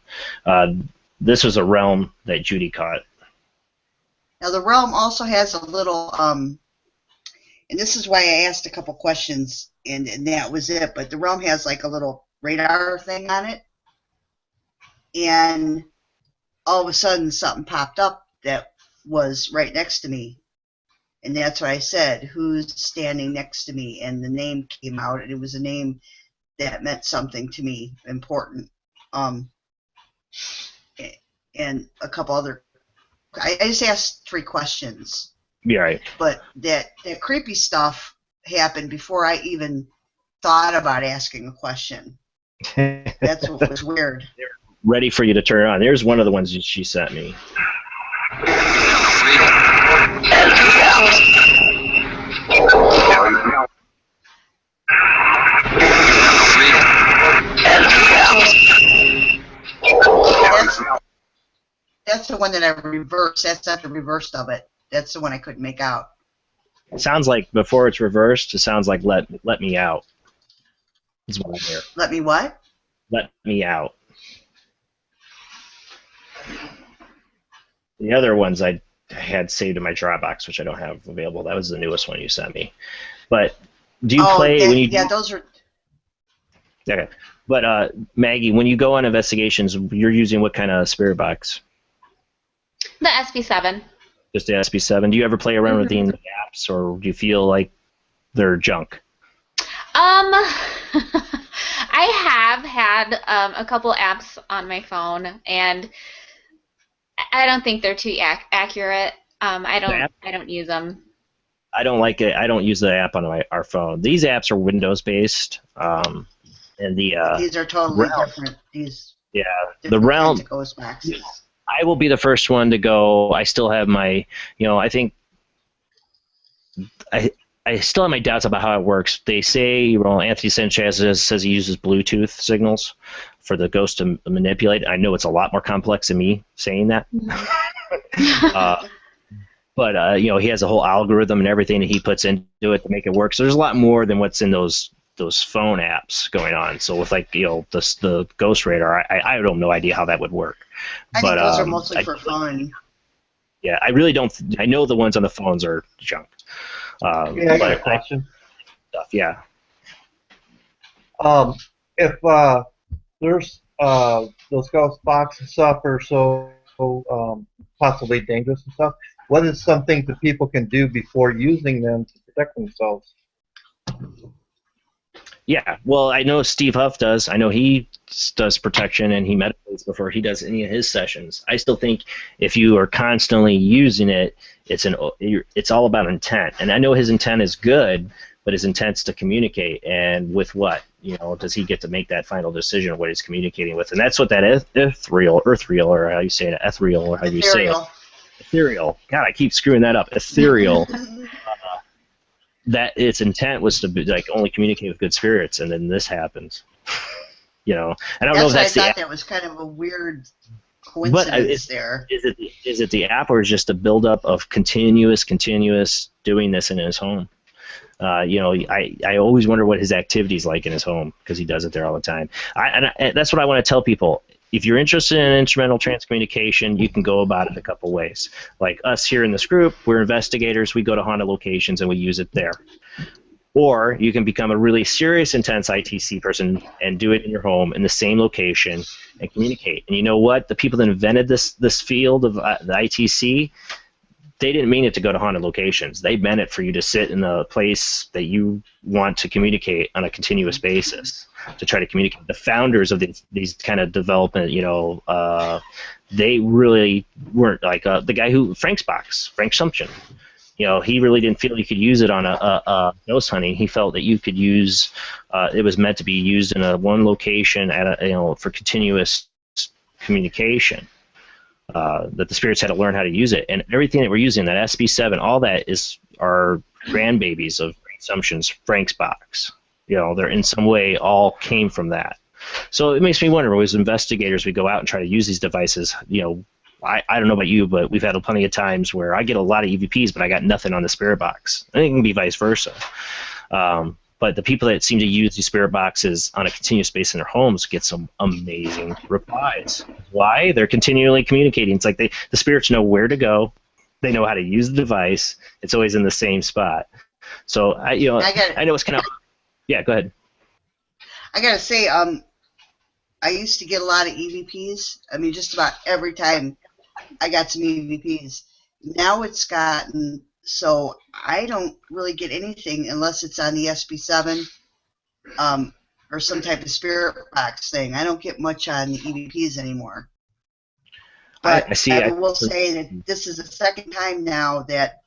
This was a realm that Judy caught. Now the realm also has a little, and this is why I asked a couple questions, and that was it. But the realm has like a little radar thing on it. And all of a sudden something popped up that was right next to me. And that's what I said, who's standing next to me? And the name came out, and it was a name that meant something to me, important. And a couple other, I just asked 3 questions. Yeah, right. But that creepy stuff happened before I even thought about asking a question. That's what was weird. Ready for you to turn on. There's one of the ones that she sent me. That's the one that I reversed. That's not the reverse of it. That's the one I couldn't make out. It sounds like before it's reversed. It sounds like let me out. Is what I hear. Let me what? Let me out. The other ones I had saved in my Dropbox, which I don't have available. That was the newest one you sent me. But do you play when you? Yeah, those are. Okay, but Maggie, when you go on investigations, you're using what kind of spirit box? The SB7. Just the SB7. Do you ever play around with the apps, or do you feel like they're junk? I have had a couple apps on my phone, and I don't think they're too accurate. I don't use them. I don't like it. I don't use the app on our phone. These apps are Windows based, and these are totally different. The Realm. I will be the first one to go. I still have my, I think I still have my doubts about how it works. They say, Anthony Sanchez says he uses Bluetooth signals for the ghost to manipulate. I know it's a lot more complex than me saying that. But he has a whole algorithm and everything that he puts into it to make it work. So there's a lot more than what's in those phone apps going on. So with the Ghost Radar, I have no idea how that would work. I think those are mostly for fun. Yeah, I really don't. I know the ones on the phones are junk. I got a question. Yeah. If there's those ghost boxes stuff are so possibly dangerous and stuff, what is something that people can do before using them to protect themselves? Yeah, well, I know Steve Huff does. I know he does protection and he meditates before he does any of his sessions. I still think if you are constantly using it, it's all about intent. And I know his intent is good, but his intent's to communicate. And with what? Does he get to make that final decision of what he's communicating with? And that's what that ethereal, or how you say it, ethereal, or how you say it. Ethereal. God, I keep screwing that up. Ethereal. That its intent was to be, only communicate with good spirits, and then this happens. I don't know if that's I thought that was kind of a weird coincidence there. Is it the app, or is it just a buildup of continuous doing this in his home? I always wonder what his activity's like in his home, because he does it there all the time. And that's what I want to tell people. If you're interested in instrumental transcommunication, you can go about it a couple ways. Like us here in this group, we're investigators. We go to haunted locations and we use it there. Or you can become a really serious, intense ITC person and do it in your home in the same location and communicate. And you know what? The people that invented this field of the ITC, they didn't mean it to go to haunted locations. They meant it for you to sit in the place that you want to communicate on a continuous basis, to try to communicate. The founders of these kind of development, they really weren't like the guy Frank Sumption. He really didn't feel you could use it on a ghost hunting. He felt that you could use it was meant to be used in one location at for continuous communication. That the spirits had to learn how to use it, and everything that we're using, that SB7, all that are grandbabies of Sumption's Frank's box. They're in some way all came from that. So it makes me wonder, as investigators, we go out and try to use these devices. I don't know about you, but we've had plenty of times where I get a lot of EVPs, but I got nothing on the spirit box. I think it can be vice versa. But the people that seem to use these spirit boxes on a continuous basis in their homes get some amazing replies. Why? They're continually communicating. It's like the spirits know where to go. They know how to use the device. It's always in the same spot. So I know it's kind of. Yeah, go ahead. I gotta say, I used to get a lot of EVPs. I mean, just about every time I got some EVPs. Now it's gotten so I don't really get anything unless it's on the SB7 or some type of spirit box thing. I don't get much on the EVPs anymore. But I will say that this is the second time now that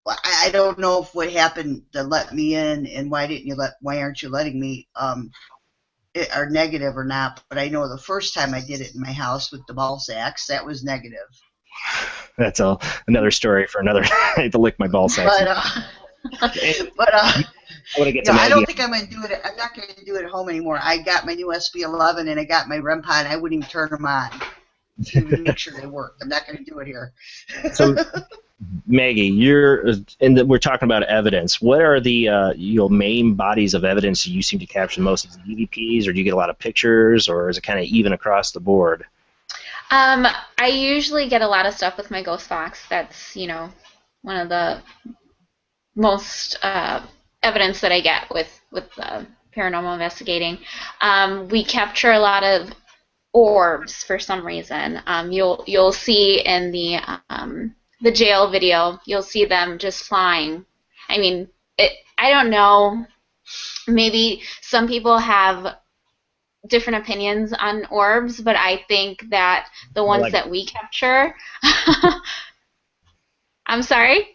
I don't know if what happened to let me in and why aren't you letting me are negative or not, but I know the first time I did it in my house with the ball sacks, that was negative. That's another story for another. I had to lick my ball sacks. I don't think I'm going to do it. I'm not going to do it at home anymore. I got my new SB11 and I got my REM pod. I wouldn't even turn them on to make sure they work. I'm not going to do it here. So Maggie, we're talking about evidence. What are the main bodies of evidence you seem to capture the most? Is it EVPs, or do you get a lot of pictures, or is it kind of even across the board? I usually get a lot of stuff with my ghost box. That's, one of the most evidence that I get with paranormal investigating. We capture a lot of orbs for some reason. You'll see in the jail video, you'll see them just flying. I mean, I don't know. Maybe some people have different opinions on orbs, but I think that the ones that we capture. I'm sorry?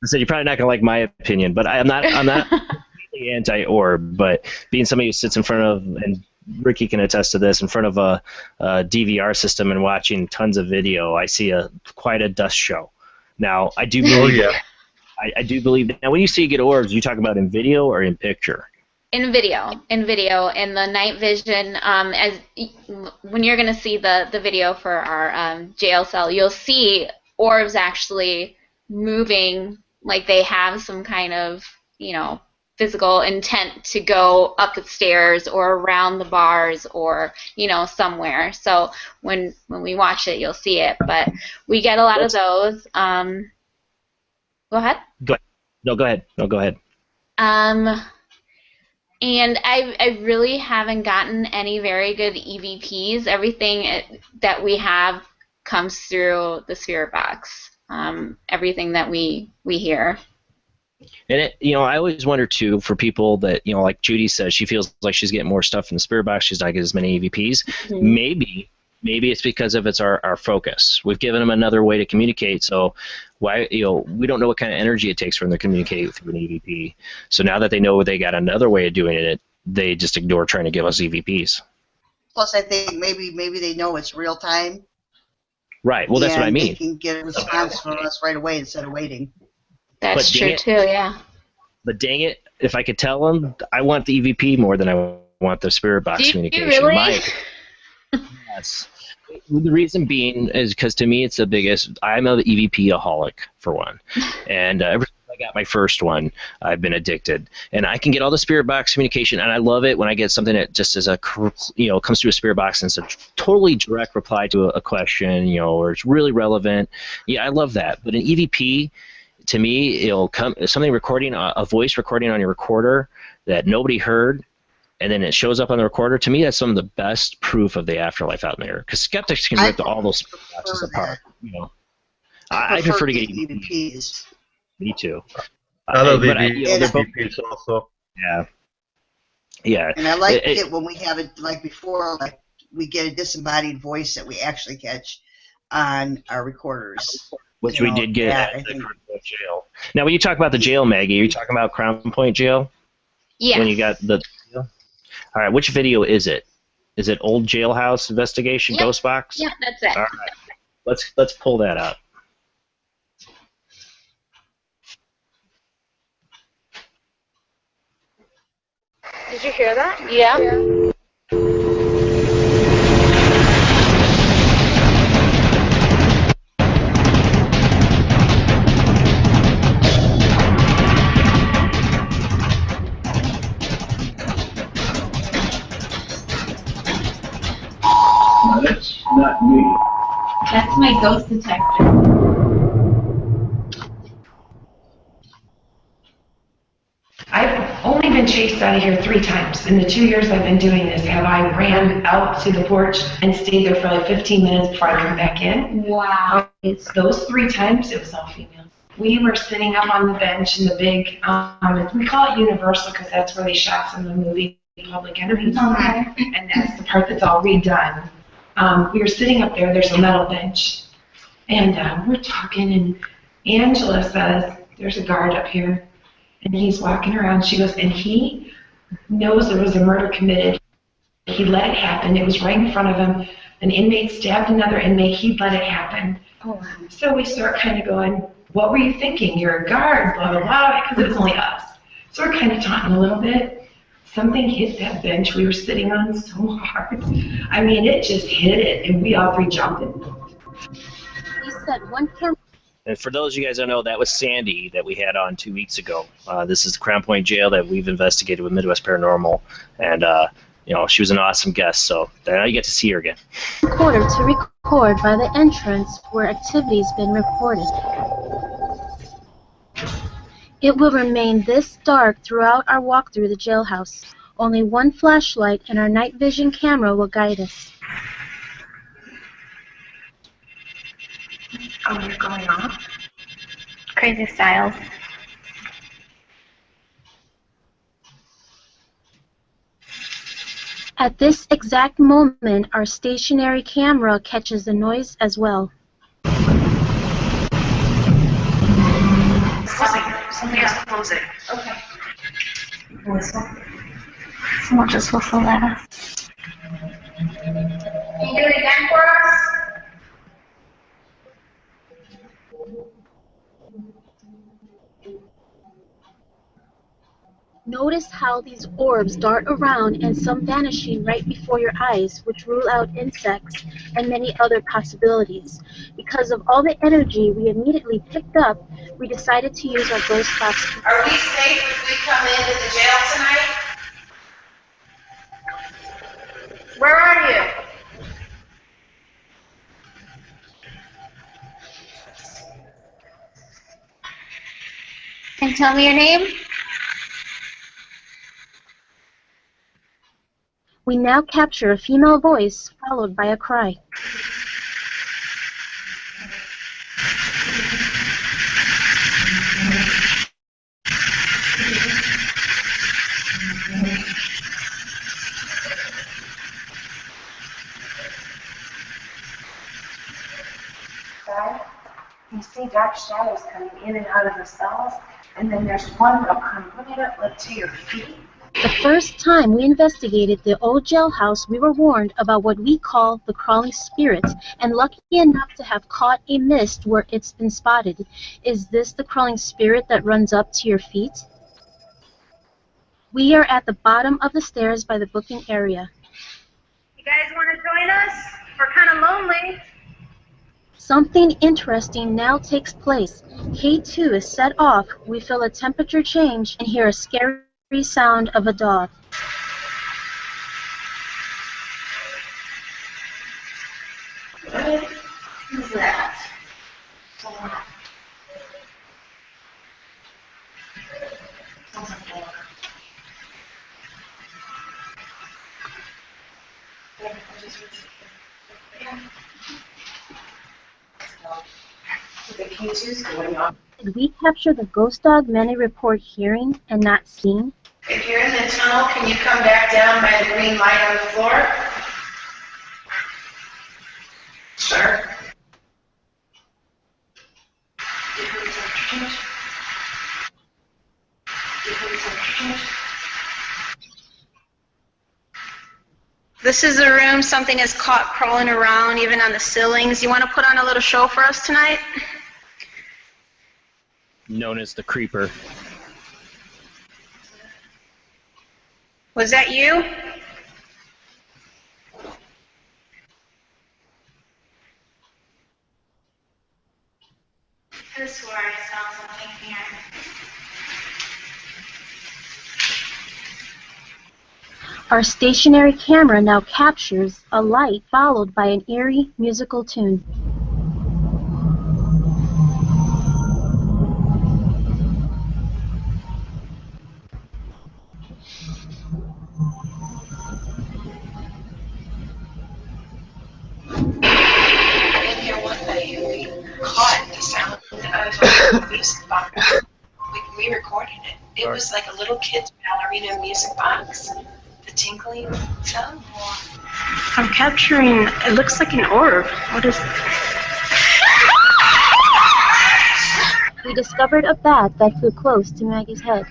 I said you're probably not gonna like my opinion, but I'm not completely anti-orb. But being somebody who sits in front of, and Ricky can attest to this, in front of a DVR system and watching tons of video, I see quite a dust show. Now I do believe. I do believe that. Now, when you say you get orbs, you talk about in video or in picture? In video, in the night vision. When you're going to see the video for our jail cell, you'll see orbs actually moving, like they have some kind of, physical intent to go up the stairs or around the bars or, somewhere. So when we watch it, you'll see it. But we get a lot of those. Go ahead. Go ahead. No, go ahead. No, go ahead. And I really haven't gotten any very good EVPs. Everything that we have comes through the spirit box. Everything that we hear. And I always wonder too, for people that like Judy says, she feels like she's getting more stuff in the spirit box. She's not getting as many EVPs. Mm-hmm. Maybe it's because of our focus. We've given them another way to communicate. So why we don't know what kind of energy it takes for them to communicate through an EVP. So now that they know they got another way of doing it, they just ignore trying to give us EVPs. Plus, I think maybe they know it's real time. Right. Well, that's what I mean. They can get a response from us right away instead of waiting. That's true too. Yeah. But dang it, if I could tell them, I want the EVP more than I want the spirit box communication. You really? Yes. The reason being is because to me it's the biggest. I'm an EVP-aholic for one, and ever since I got my first one, I've been addicted. And I can get all the spirit box communication, and I love it when I get something that just comes through a spirit box and it's a totally direct reply to a question, or it's really relevant. Yeah, I love that. But an EVP, to me, it'll come something recording a voice recording on your recorder that nobody heard. And then it shows up on the recorder. To me, that's some of the best proof of the afterlife out there. Because skeptics can rip all those boxes apart. I prefer to get EVPs. Me too. I love EVPs also. Yeah. Yeah. And I like it when we have it like before, like we get a disembodied voice that we actually catch on our recorders. Which we did get at the Crown Point jail. Now, when you talk about the jail, Maggie, are you talking about Crown Point jail? Yeah. When you got the... All right, which video is it? Is it old jailhouse investigation, yep. Ghost Box? Yeah, that's it. All right, let's pull that up. Did you hear that? Yeah. That's not me. That's my ghost detector. I've only been chased out of here 3 times. In the 2 years I've been doing this, have I ran out to the porch and stayed there for like 15 minutes before I come back in. Wow. It's those 3 times, it was all females. We were sitting up on the bench in the big, we call it Universal because that's where they shot some of the movie Public Enemy. Okay. And that's the part that's all redone. We were sitting up there, there's a metal bench, and we're talking, and Angela says, there's a guard up here, and he's walking around. She goes, and he knows there was a murder committed. He let it happen. It was right in front of him. An inmate stabbed another inmate. He let it happen. Oh, wow. So we start kind of going, what were you thinking? You're a guard, blah, blah, blah, because it was only us. So we're kind of taunting a little bit. Something hit that bench we were sitting on so hard. I mean, it just hit it, and we all 3 jumped in. You said one time. And for those of you guys who don't know, that was Sandy that we had on 2 weeks ago. This is the Crown Point Jail that we've investigated with Midwest Paranormal, and you know, she was an awesome guest. So now you get to see her again. Recorder to record by the entrance where activity's been reported. It will remain this dark throughout our walk through the jailhouse. Only one flashlight and our night vision camera will guide us. Oh, you're going off? Crazy Styles. At this exact moment, our stationary camera catches the noise as well. Somebody else close it. Okay. Whistle. Someone just whistled at us. Can you do it again for us? Notice how these orbs dart around and some vanishing right before your eyes, which rule out insects and many other possibilities. Because of all the energy we immediately picked up, we decided to use our ghost box. Are we safe if we come into the jail tonight? Where are you? Can you tell me your name? We now capture a female voice followed by a cry. Dad, you see dark shadows coming in and out of the cells, and then there's one that'll come right up to your feet. The first time we investigated the old jailhouse, we were warned about what we call the crawling spirit, and lucky enough to have caught a mist where it's been spotted. Is this the crawling spirit that runs up to your feet? We are at the bottom of the stairs by the booking area. You guys want to join us? We're kind of lonely. Something interesting now takes place. K2 is set off, we feel a temperature change, and hear a scary sound of a dog. What is that? The K2's going off. Did we capture the ghost dog many report hearing and not seeing? If you're in the tunnel, can you come back down by the green light on the floor? Sure. This is the room something is caught crawling around, even on the ceilings. You want to put on a little show for us tonight? Known as the Creeper. Was that you? I swear I saw something here. Our stationary camera now captures a light followed by an eerie musical tune. Caught the sound of a music box. We recorded it. It was like a little kid's ballerina music box. The tinkling sound. I'm capturing, it looks like an orb. What is it? We discovered a bat that flew close to Maggie's head.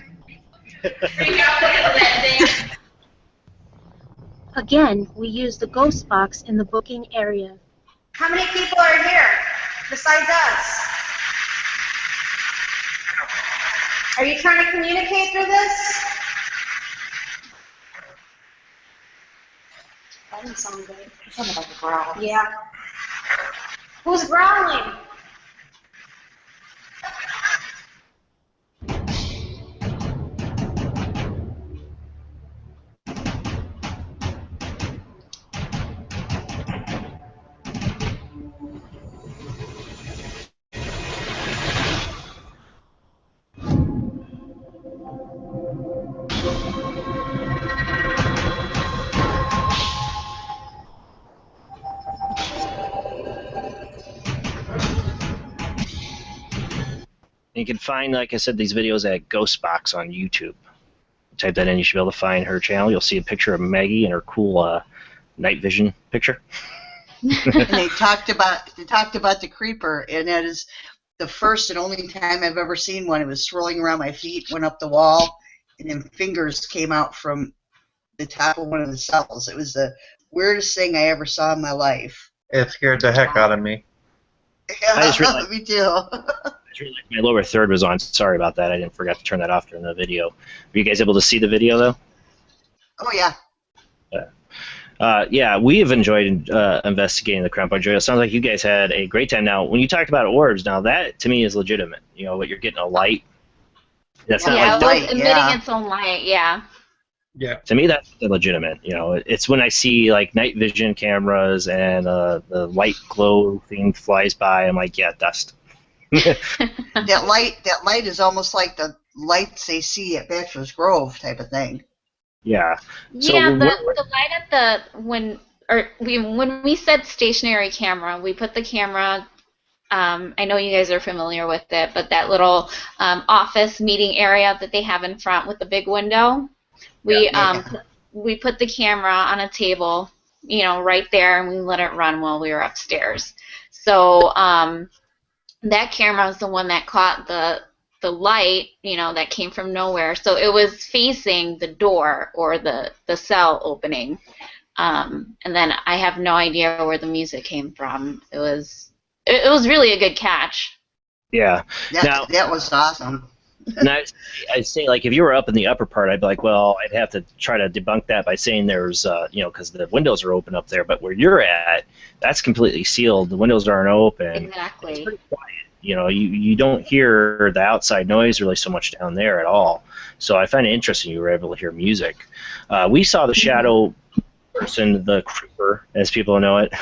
Again, we used the ghost box in the booking area. How many people are here besides us? Are you trying to communicate through this? That didn't sound good. It sounded like a growl. Yeah. Who's growling? You can find, like I said, these videos at Ghostbox on YouTube. Type that in, you should be able to find her channel. You'll see a picture of Maggie and her cool night vision picture. And they talked about the creeper, and that is the first and only time I've ever seen one. It was swirling around my feet, went up the wall, and then fingers came out from the top of one of the cells. It was the weirdest thing I ever saw in my life. It scared the heck out of me. Yeah, I just realized, me too. my lower third was on. Sorry about that. I didn't forget to turn that off during the video. Were you guys able to see the video, though? Oh, yeah. Yeah, we have enjoyed investigating the Crown Point Joy. It sounds like you guys had a great time. Now, when you talked about orbs, now that to me is legitimate. You know, what you're getting a light. That's not like light. It was emitting its own light. Yeah. Yeah. To me, that's legitimate. You know, it's when I see like night vision cameras and the light glow thing flies by. I'm like, yeah, dust. That light is almost like the lights they see at Bachelor's Grove type of thing. Yeah. So yeah, the light at when we said stationary camera, we put the camera. I know you guys are familiar with it, but that little office meeting area that they have in front with the big window, we put the camera on a table, you know, right there, and we let it run while we were upstairs. So that camera is the one that caught the light, you know, that came from nowhere. So it was facing the door or the cell opening. And then I have no idea where the music came from. It was really a good catch. Yeah. That was awesome. And I'd say, like, if you were up in the upper part, I'd be like, well, I'd have to try to debunk that by saying there's, you know, because the windows are open up there. But where you're at, that's completely sealed. The windows aren't open. Exactly. It's pretty quiet. You know, you don't hear the outside noise really so much down there at all. So I find it interesting you were able to hear music. We saw the shadow person, the creeper, as people know it.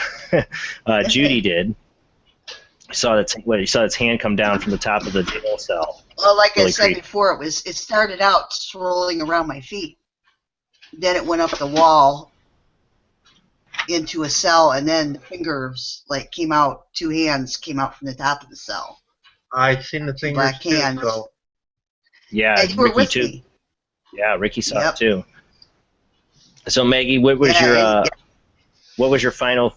Judy did. You saw its hand come down from the top of the jail cell. Well, like really I said before, it started out swirling around my feet. Then it went up the wall into a cell, and then the fingers came out. 2 hands came out from the top of the cell. I seen the fingers black too. hands. So. Yeah, and you were with me. Yeah, Ricky saw it too. So Maggie, what was your final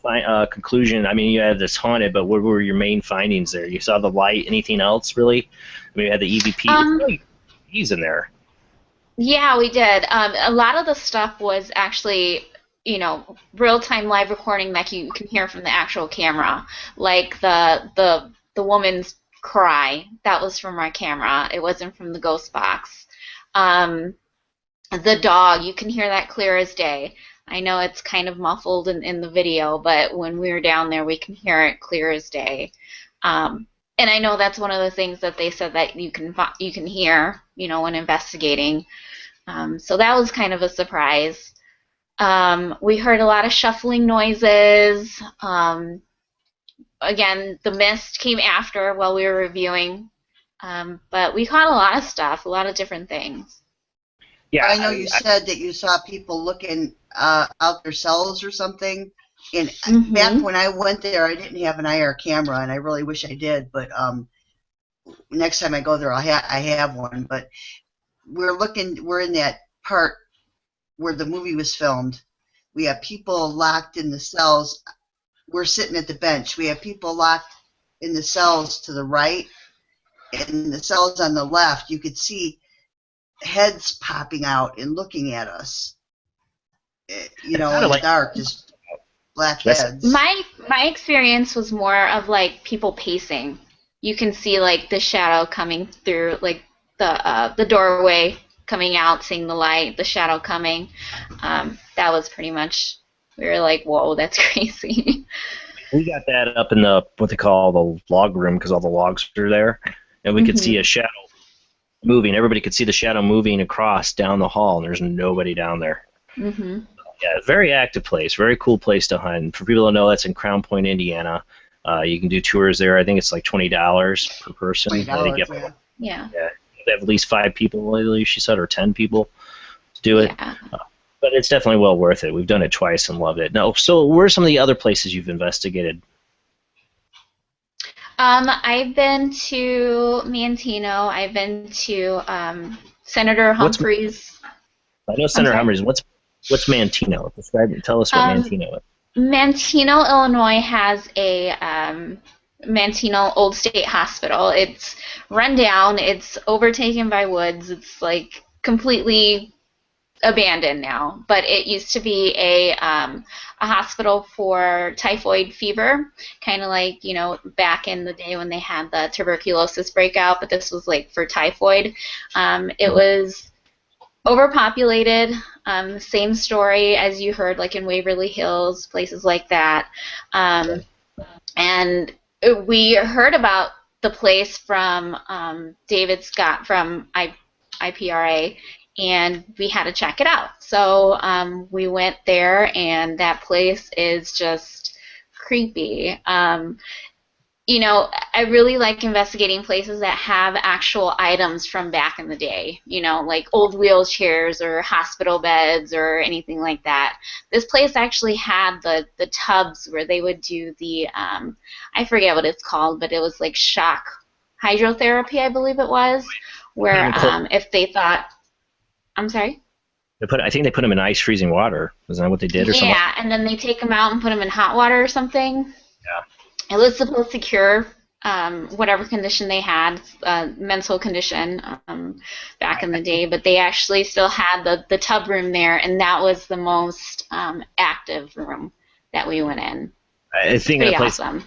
conclusion? I mean, you had this haunted, but what were your main findings there? You saw the light. Anything else really? I mean, you had the EVP. He's in there. Yeah, we did. A lot of the stuff was actually, you know, real-time live recording that you can hear from the actual camera, like the woman's cry. That was from our camera. It wasn't from the ghost box. The dog, you can hear that clear as day. I know it's kind of muffled in the video, but when we were down there, we can hear it clear as day. And I know that's one of the things that they said that you can hear, you know, when investigating. So that was kind of a surprise. We heard a lot of shuffling noises. Again, the mist came after while we were reviewing. But we caught a lot of stuff, a lot of different things. Yeah, I know you said that you saw people looking out their cells or something. And back when I went there, I didn't have an IR camera, and I really wish I did. But next time I go there, I have one. But we're in that part where the movie was filmed. We have people locked in the cells. We're sitting at the bench. We have people locked in the cells to the right, and the cells on the left. You could see heads popping out and looking at us. You know, in the dark, just black heads. My experience was more of like people pacing. You can see like the shadow coming through, like the doorway coming out, seeing the light, the shadow coming. That was pretty much. We were like, whoa, that's crazy. We got that up in the what they call the log room because all the logs are there, and we could see a shadow moving. Everybody could see the shadow moving across down the hall, and there's nobody down there. Yeah, very active place, very cool place to hunt. For people to know, that's in Crown Point, Indiana. You can do tours there. I think it's like $20 per person. $20, yeah. They have at least 5 people, at least she said, or 10 people to do it. Yeah. But it's definitely well worth it. We've done it twice and loved it. Now, so where are some of the other places you've investigated? I've been to Mantino. I've been to Senator Humphreys. I know Senator Humphreys. What's Mantino? Tell us what Mantino is. Mantino, Illinois has a Mantino Old State Hospital. It's run down. It's overtaken by woods. It's like completely abandoned now. But it used to be a hospital for typhoid fever, kind of like, you know, back in the day when they had the tuberculosis breakout, but this was like for typhoid. It was overpopulated, same story as you heard like in Waverly Hills, places like that. And we heard about the place from David Scott from IPRA, and we had to check it out. So we went there, and that place is just creepy. You know, I really like investigating places that have actual items from back in the day, you know, like old wheelchairs or hospital beds or anything like that. This place actually had the tubs where they would do the, I forget what it's called, but it was like shock hydrotherapy, I believe it was, where if they thought, I'm sorry? I think they put them in ice freezing water. Isn't that what they did or something? Yeah, and then they take them out and put them in hot water or something. Yeah. It was supposed to cure whatever condition they had, mental condition, back in the day, but they actually still had the tub room there, and that was the most active room that we went in. I think pretty awesome.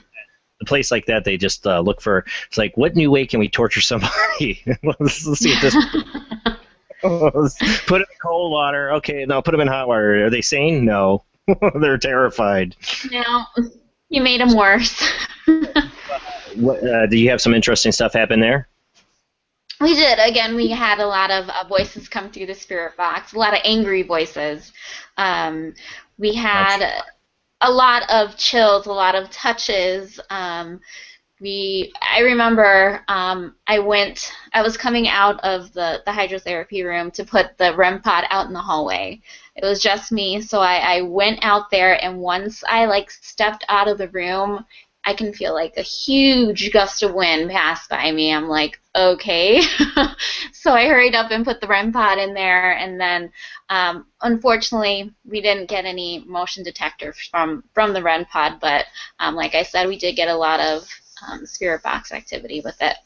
A place like that, they just look for, it's like, what new way can we torture somebody? Let's see if this... Put it in cold water. Okay, no, put them in hot water. Are they sane? No. They're terrified. No. You made them worse. Do you have some interesting stuff happen there? We did. Again, we had a lot of voices come through the spirit box, a lot of angry voices. We had a lot of chills, a lot of touches. I remember I was coming out of the hydrotherapy room to put the REM pod out in the hallway. It was just me, so I went out there, and once I like stepped out of the room, I can feel like a huge gust of wind pass by me. I'm like, okay. So I hurried up and put the REM pod in there, and then unfortunately we didn't get any motion detectors from the REM pod, but like I said, we did get a lot of spirit box activity with it.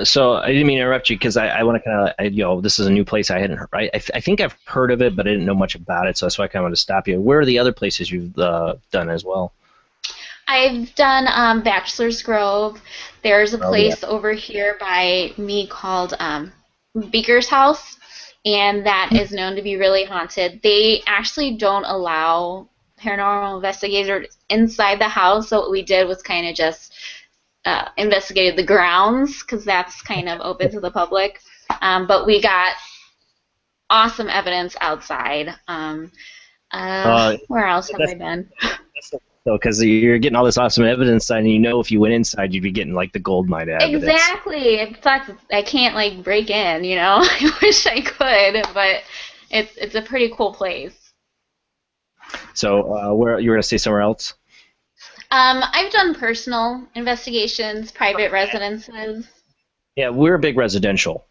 So I didn't mean to interrupt you because I want to kind of, this is a new place I hadn't heard. I think I've heard of it, but I didn't know much about it, so that's why I kind of want to stop you. Where are the other places you've done as well? I've done Bachelor's Grove. There's a place over here by me called Beaker's House, and that is known to be really haunted. They actually don't allow paranormal investigators inside the house, so what we did was kind of just investigated the grounds, because that's kind of open to the public. But we got awesome evidence outside. Where else have I been? So, because you're getting all this awesome evidence, and you know if you went inside, you'd be getting like the gold mine evidence. Exactly. It sucks. I can't like break in, you know. I wish I could, but it's a pretty cool place. So, where you were gonna say somewhere else? I've done personal investigations, private residences. Yeah, we're a big residential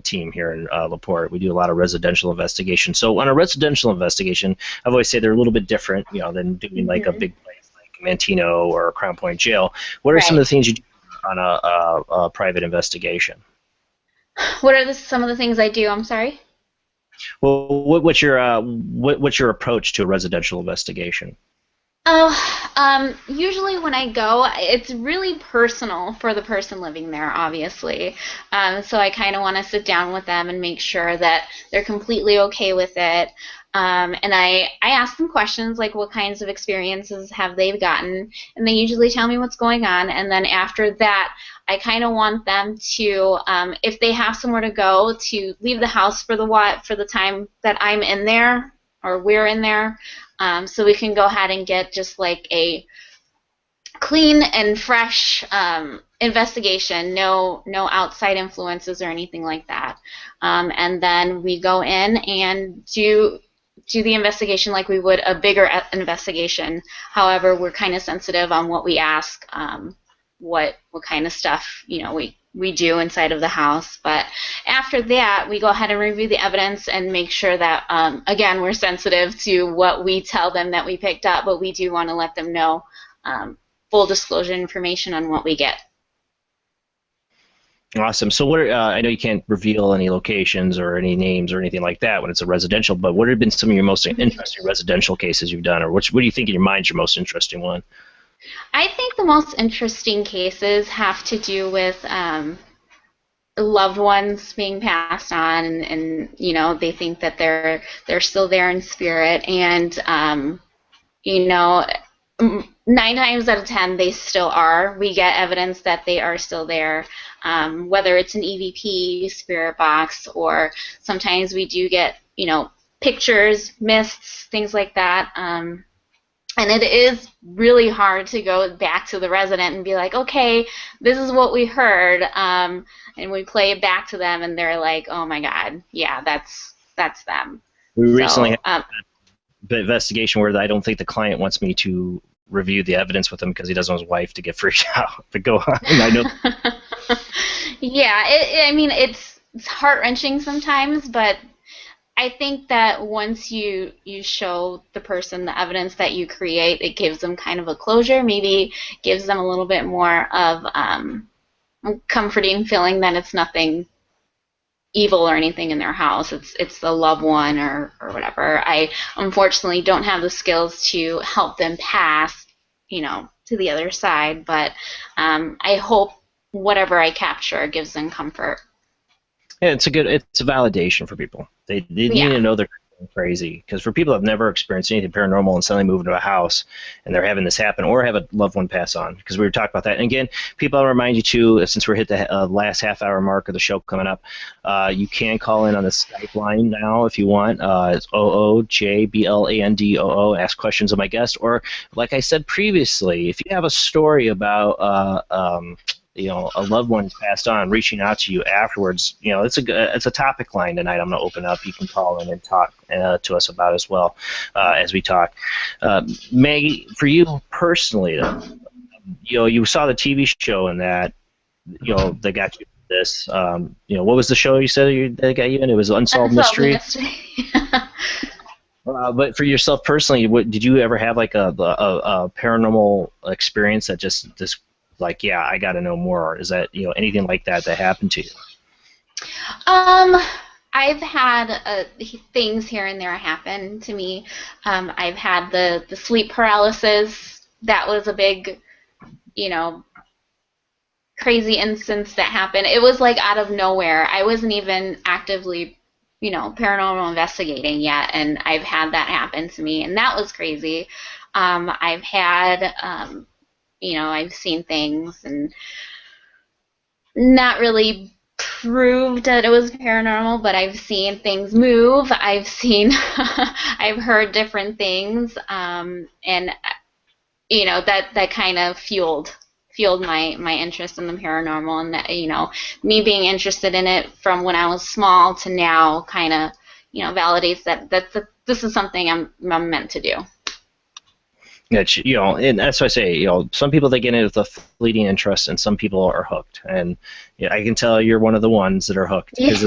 team here in LaPorte. We do a lot of residential investigations. So on a residential investigation, I've always said they're a little bit different, than doing like a big place like Mantino or Crown Point Jail. What are some of the things you do on a private investigation? What are some of the things I do? I'm sorry. Well, what's your approach to a residential investigation? Usually when I go, it's really personal for the person living there, obviously. So I kind of want to sit down with them and make sure that they're completely okay with it. And I ask them questions like what kinds of experiences have they gotten, and they usually tell me what's going on. And then after that, I kind of want them to, if they have somewhere to go, to leave the house for the time that I'm in there or we're in there. So we can go ahead and get just like a clean and fresh investigation, no outside influences or anything like that. And then we go in and do do the investigation like we would a bigger investigation. However, we're kind of sensitive on what we ask, what kind of stuff, you know, we do inside of the house. But after that, we go ahead and review the evidence and make sure that, again, we're sensitive to what we tell them that we picked up, but we do want to let them know full disclosure information on what we get. Awesome. So what I know you can't reveal any locations or any names or anything like that when it's a residential, but what have been some of your most interesting residential cases you've done, or what do you think in your mind is your most interesting one? I think the most interesting cases have to do with loved ones being passed on, and you know, they think that they're still there in spirit, and you know, 9 times out of 10 they still are. We get evidence that they are still there, whether it's an EVP, spirit box, or sometimes we do get, you know, pictures, mists, things like that. And it is really hard to go back to the resident and be like, okay, this is what we heard, and we play it back to them, and they're like, oh my God, yeah, that's them. We recently had an investigation where I don't think the client wants me to review the evidence with him because he doesn't want his wife to get freaked out. But go on. I know. Yeah, I mean, it's heart-wrenching sometimes, but I think that once you show the person the evidence that you create, it gives them kind of a closure, maybe gives them a little bit more of comforting feeling that it's nothing evil or anything in their house. It's a loved one or whatever. I unfortunately don't have the skills to help them pass, you know, to the other side, but I hope whatever I capture gives them comfort. Yeah, it's a validation for people. They need to know they're crazy, because for people who have never experienced anything paranormal and suddenly move into a house and they're having this happen, or have a loved one pass on, because we were talking about that. And again, people, I'll remind you too, since we're hit the last half-hour mark of the show coming up, you can call in on the Skype line now if you want. It's oojblandoo. Ask questions of my guest, or like I said previously, if you have a story about you know, a loved one's passed on, reaching out to you afterwards, you know, it's a topic line tonight I'm going to open up. You can call in and talk to us about as well as we talk. Maggie, for you personally, you know, you saw the TV show and that, you know, that got you this. You know, what was the show you said that got you in? It was Unsolved Mystery. But for yourself personally, did you ever have like a paranormal experience that just like, yeah, I got to know more? Is that, you know, anything like that happened to you? I've had things here and there happen to me. I've had the sleep paralysis. That was a big, you know, crazy instance that happened. It was like out of nowhere. I wasn't even actively, you know, paranormal investigating yet, and I've had that happen to me, and that was crazy. I've had you know, I've seen things and not really proved that it was paranormal, but I've seen things move. I've seen, I've heard different things, and you know, that kind of fueled my interest in the paranormal, and that, you know, me being interested in it from when I was small to now kind of, you know, validates that this is something I'm meant to do. You know, and that's why I say, you know, some people, they get in with a fleeting interest, and some people are hooked. And yeah, I can tell you're one of the ones that are hooked. Because,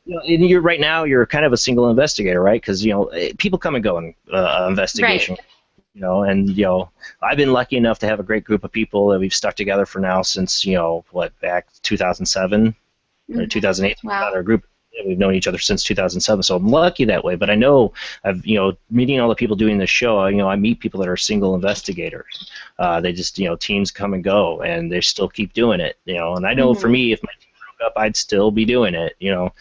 you know, and you're right now, you're kind of a single investigator, right? Because, you know, people come and go in investigation. Right. You know, and, you know, I've been lucky enough to have a great group of people that we've stuck together for now since, you know, back 2007 or 2008. Wow. Our group. We've known each other since 2007, so I'm lucky that way. But I know, you know, meeting all the people doing this show, you know, I meet people that are single investigators. They just, you know, teams come and go, and they still keep doing it, you know. And I know for me, if my team broke up, I'd still be doing it, you know,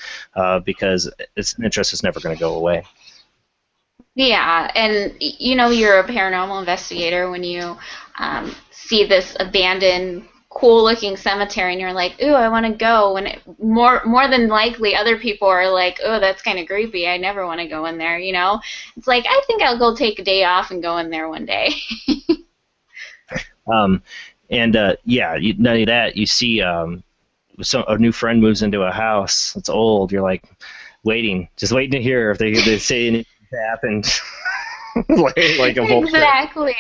because its interest is never going to go away. Yeah, and you know, you're a paranormal investigator when you see this abandoned, cool-looking cemetery, and you're like, ooh, I want to go. And more than likely, other people are like, oh, that's kind of creepy. I never want to go in there. You know, it's like, I think I'll go take a day off and go in there one day. Yeah, not only that, you see, a new friend moves into a house that's old. You're like, just waiting to hear if they say anything happened. like a whole exactly.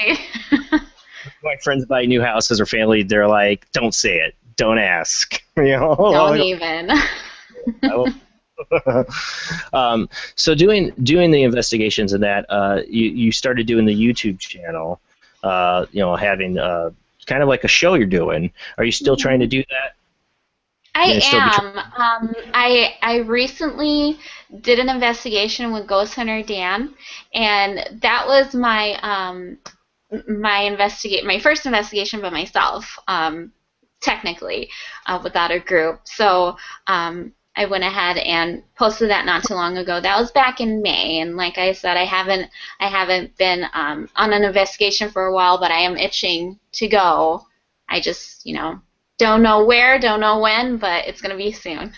My friends buy new houses or family, they're like, don't say it, don't ask. Don't even. So doing the investigations and that, you started doing the YouTube channel, having kind of like a show you're doing. Are you still trying to do that? I am. I recently did an investigation with Ghost Hunter Dan, and that was my my first investigation by myself, technically, without a group. So I went ahead and posted that not too long ago. That was back in May, and like I said, I haven't been on an investigation for a while, but I am itching to go. I just, don't know where, don't know when, but it's going to be soon.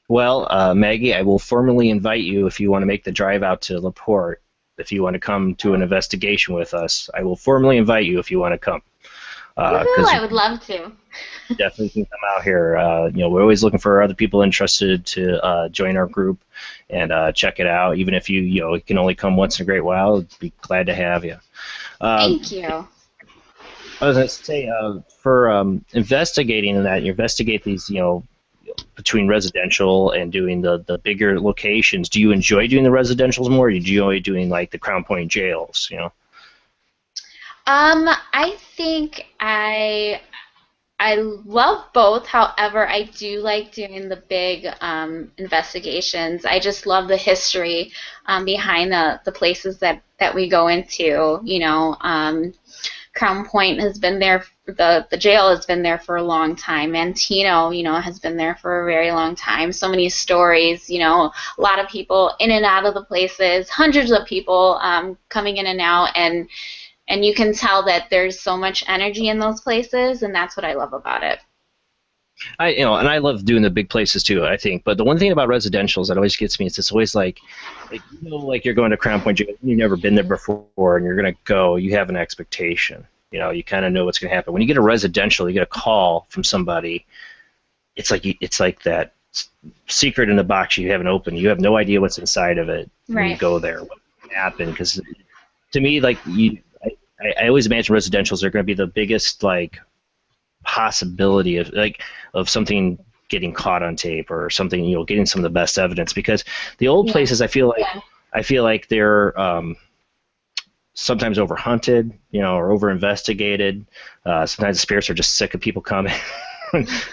Well, Maggie, I will formally invite you if you want to make the drive out to LaPorte. If you want to come to an investigation with us, I will formally invite you if you want to come. I would love to. Definitely can come out here. We're always looking for other people interested to join our group and check it out. Even if you can only come once in a great while, I'd be glad to have you. Thank you. I was going to say, for investigating in that, you investigate these, between residential and doing the bigger locations. Do you enjoy doing the residentials more, or do you enjoy doing like the Crown Point jails? I think I love both. However, I do like doing the big investigations. I just love the history behind the places that we go into. Crown Point has been there. The jail has been there for a long time. Mantino, has been there for a very long time. So many stories. A lot of people in and out of the places. Hundreds of people coming in and out, and you can tell that there's so much energy in those places, and that's what I love about it. And I love doing the big places too, I think. But the one thing about residentials that always gets me is it's always like you're going to Crown Point, you've never been there before, and you're going to go. You have an expectation. You kind of know what's going to happen. When you get a residential, you get a call from somebody. It's like that secret in the box you haven't opened. You have no idea what's inside of it when you go there. What can happen? Because to me, I always imagine residentials are going to be the biggest possibility of something getting caught on tape or something, getting some of the best evidence, because the old places I feel like they're sometimes overhunted, or over investigated. Sometimes the spirits are just sick of people coming.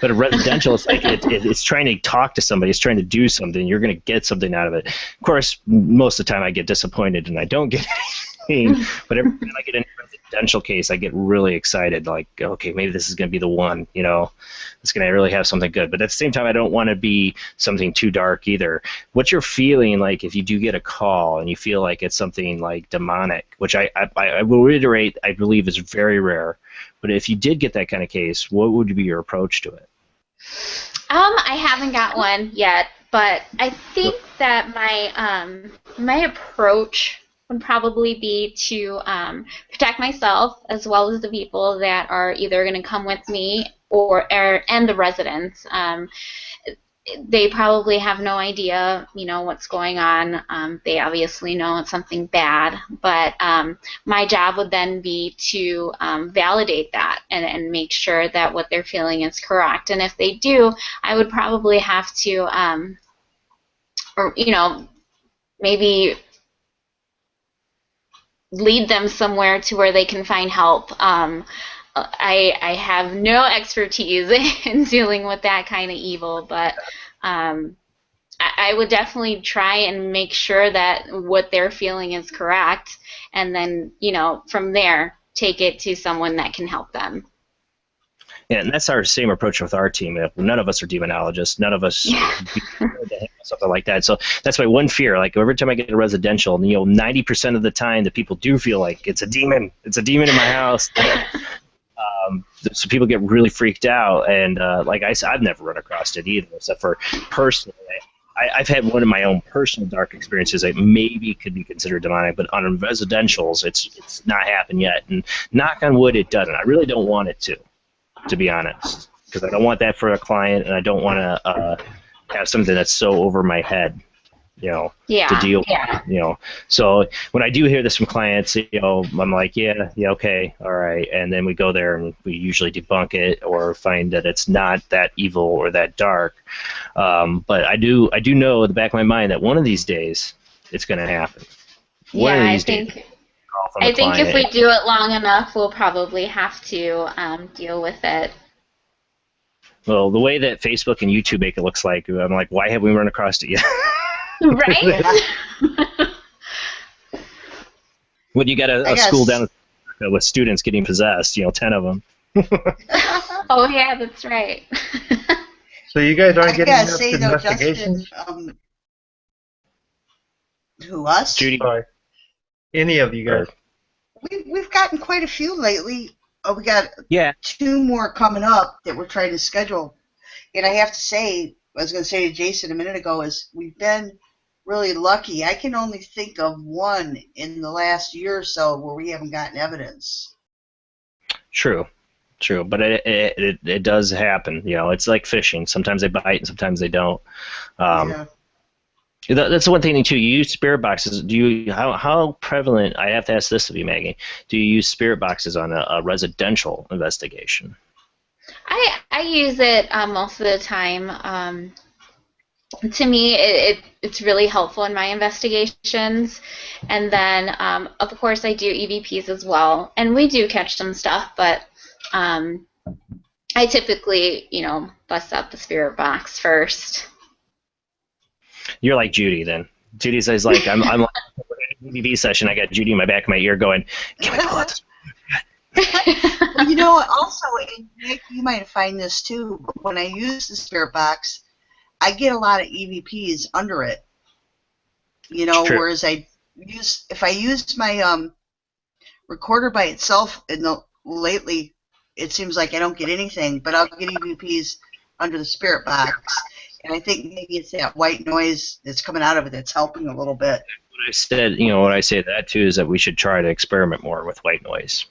But a residential, it's like it's trying to talk to somebody, it's trying to do something. You're going to get something out of it. Of course, most of the time I get disappointed and I don't get anything. But every time I get a residential case, I get really excited. Like, okay, maybe this is going to be the one. It's going to really have something good. But at the same time, I don't want to be something too dark either. What's your feeling like if you do get a call and you feel like it's something like demonic, which I will reiterate, I believe is very rare. But if you did get that kind of case, what would be your approach to it? I haven't got one yet, but I think that my approach would probably be to protect myself as well as the people that are either going to come with me and the residents. They probably have no idea, what's going on. They obviously know it's something bad, but my job would then be to validate that and make sure that what they're feeling is correct. And if they do, I would probably have to, maybe lead them somewhere to where they can find help. I have no expertise in dealing with that kind of evil, but I would definitely try and make sure that what they're feeling is correct, and then, from there, take it to someone that can help them. Yeah, and that's our same approach with our team. None of us are demonologists. None of us something like that. So that's my one fear. Like every time I get a residential, 90% of the time the people do feel like it's a demon. It's a demon in my house. So people get really freaked out, and like I said, I've never run across it either, except for personally. I've had one of my own personal dark experiences that maybe could be considered demonic, but on residentials, it's not happened yet. And knock on wood, it doesn't. I really don't want it to be honest, because I don't want that for a client, and I don't want to have something that's so over my head. to deal with, So when I do hear this from clients, I'm like, yeah, okay, all right. And then we go there and we usually debunk it or find that it's not that evil or that dark. But I do know in the back of my mind that one of these days it's going to happen. I think if we do it long enough, we'll probably have to deal with it. Well, the way that Facebook and YouTube make it looks like, I'm like, why have we run across it yet? Right? When you got a school down with students getting possessed, 10 of them. Oh, yeah, that's right. So you guys aren't getting enough investigations? Justin, who, us? Judy. Sorry. Any of you guys? We've gotten quite a few lately. We got 2 more coming up that we're trying to schedule. And I have to say, I was going to say to Jason a minute ago, is we've been really lucky. I can only think of one in the last year or so where we haven't gotten evidence. True, but it does happen. It's like fishing. Sometimes they bite and sometimes they don't. That's the one thing too. You use spirit boxes. How prevalent? I have to ask this of you, Maggie. Do you use spirit boxes on a residential investigation? I use it most of the time. To me, it's really helpful in my investigations. And then, of course, I do EVPs as well. And we do catch some stuff, but I typically, bust out the spirit box first. You're like Judy then. Judy says, like, I'm like an EVP session. I got Judy in my back of my ear going, can we pull out this? Also, Nick, you might find this too, but when I use the spirit box, I get a lot of EVPs under it. Whereas if I use my recorder by itself, lately it seems like I don't get anything, but I'll get EVPs under the spirit box. And I think maybe it's that white noise that's coming out of it that's helping a little bit. What I said, what I say to that too is that we should try to experiment more with white noise.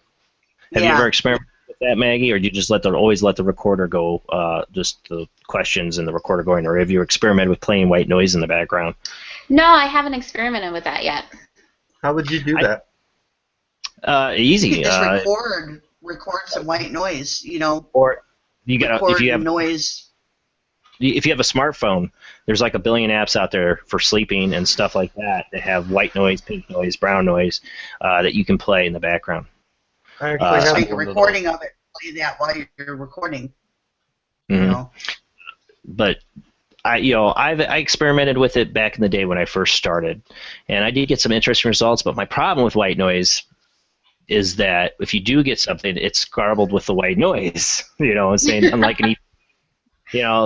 Have you ever experimented with that, Maggie, or do you just always let the recorder go, just the questions and the recorder going, or have you experimented with playing white noise in the background? No, I haven't experimented with that yet. How would you do that? Easy. You just record some white noise, Or you got if you have noise. If you have a smartphone, there's like a billion apps out there for sleeping and stuff like that that have white noise, pink noise, brown noise that you can play in the background. I actually make a recording of it. Play that while you're recording. Mm-hmm. But I experimented with it back in the day when I first started, and I did get some interesting results. But my problem with white noise is that if you do get something, it's garbled with the white noise. Saying unlike an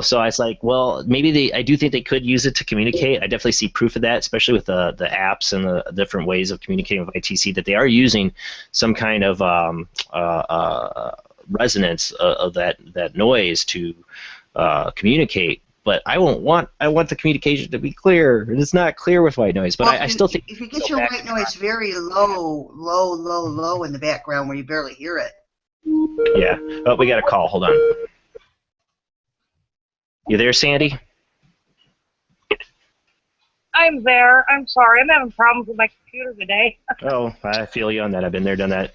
so I was like, well, maybe I do think they could use it to communicate. I definitely see proof of that, especially with the apps and the different ways of communicating with ITC, that they are using some kind of resonance of that noise to communicate. But I want the communication to be clear. It's not clear with white noise, but I still think if you get your white noise very low in the background where you barely hear it. Yeah. Oh, we got a call. Hold on. You there, Sandy? I'm there. I'm sorry. I'm having problems with my computer today. Oh, I feel you on that. I've been there, done that.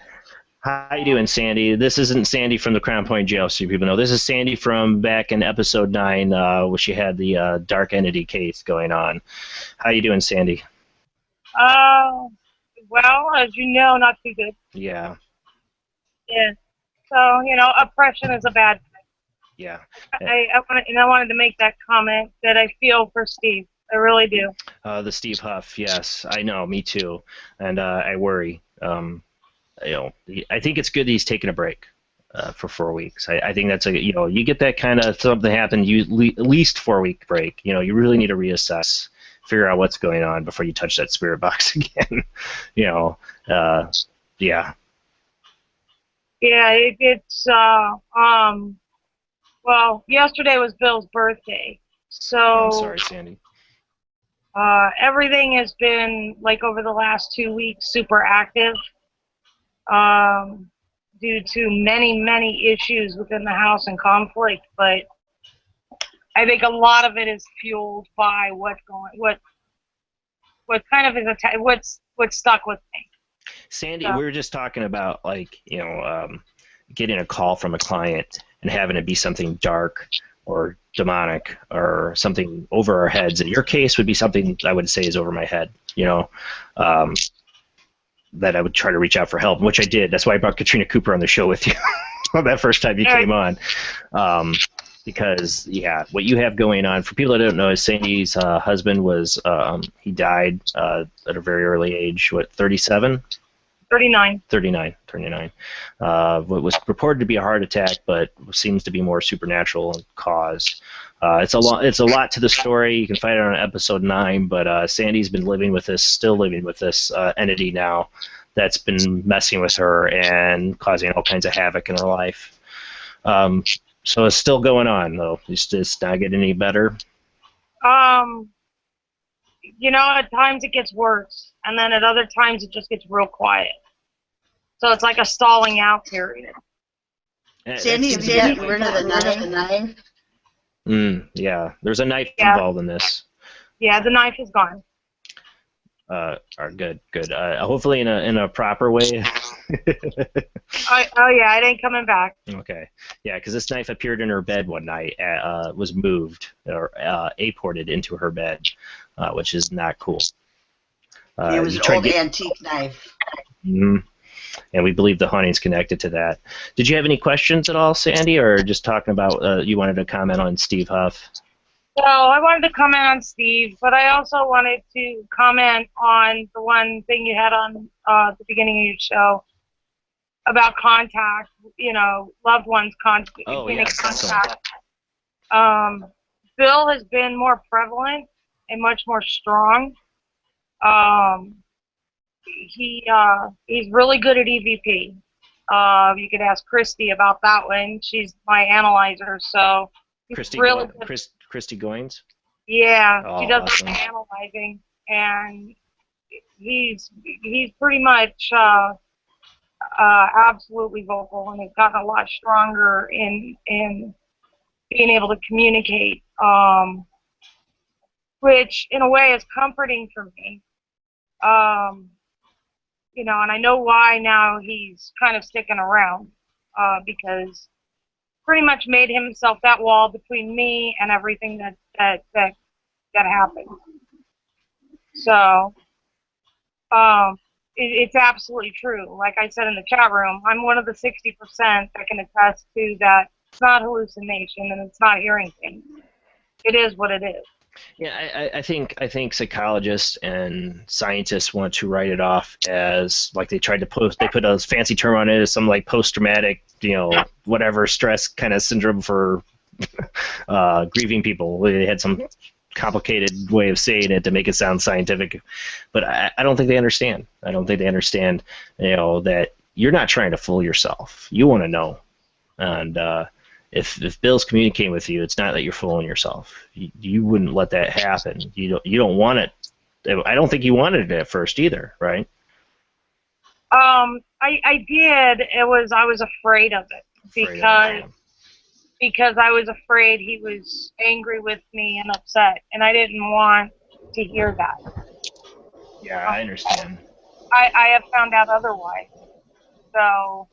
How you doing, Sandy? This isn't Sandy from the Crown Point Jail, so people know. This is Sandy from back in episode 9, where she had the dark entity case going on. How you doing, Sandy? Well, as you know, not too good. Yeah. Yeah. So, oppression is a bad thing. Yeah. I wanted to make that comment that I feel for Steve. I really do. The Steve Huff, yes, I know, me too, and I worry. I think it's good that he's taking a break for 4 weeks. I think that's you get that kind of something happen, at least 4-week break. You really need to reassess, figure out what's going on before you touch that spirit box again. Yeah. Yeah, it's well, yesterday was Bill's birthday, so I'm sorry, Sandy. Everything has been, like, over the last 2 weeks, super active due to many issues within the house and conflict, but I think a lot of it is fueled by what what kind of is what's stuck with me. Sandy, we were just talking about, like, getting a call from a client and having it be something dark or demonic or something over our heads. In your case, would be something I would say is over my head, that I would try to reach out for help, which I did. That's why I brought Katrina Cooper on the show with you that first time you came on. Because, what you have going on, for people that don't know, is Sandy's husband was, he died at a very early age, 37? 39. What was purported to be a heart attack, but seems to be more supernatural in cause. It's a lot to the story. You can find it on episode 9. But Sandy's been still living with this entity now that's been messing with her and causing all kinds of havoc in her life. So it's still going on, though. It's just not getting any better. At times it gets worse, and then at other times it just gets real quiet. So it's like a stalling out period. Sandy, have you gotten rid of the knife? Yeah, there's a knife involved in this. Yeah, the knife is gone. Good. Hopefully in a proper way. It ain't coming back. Okay. Yeah, because this knife appeared in her bed one night. Was moved or apported into her bed, which is not cool. It was an old antique knife. Mm-hmm. And we believe the haunting's connected to that. Did you have any questions at all, Sandy, or just talking about you wanted to comment on Steve Huff? So I wanted to comment on Steve, but I also wanted to comment on the one thing you had on the beginning of your show about contact, loved ones contact. Bill has been more prevalent and much more strong. He's really good at EVP. You could ask Christy about that one. She's my analyzer, so he's Christy really good. Christy Goins? Yeah, oh, she does awesome. the analyzing, and he's pretty much absolutely vocal, and has gotten a lot stronger in being able to communicate, which in a way is comforting for me. And I know why now he's kind of sticking around, because pretty much made himself that wall between me and everything that happened. So, it's absolutely true. Like I said in the chat room, I'm one of the 60% that can attest to that it's not hallucination and it's not hearing things. It is what it is. Yeah, I think psychologists and scientists want to write it off as, like, they tried to they put a fancy term on it as some like post-traumatic, whatever stress kind of syndrome for grieving people. They had some complicated way of saying it to make it sound scientific, but I don't think they understand. I don't think they understand, that you're not trying to fool yourself. You want to know, and if Bill's communicating with you, it's not that you're fooling yourself. You wouldn't let that happen. You don't want it. I don't think you wanted it at first either, right? I did. I was afraid of it because I was afraid he was angry with me and upset, and I didn't want to hear that. Yeah, I understand. I have found out otherwise. So,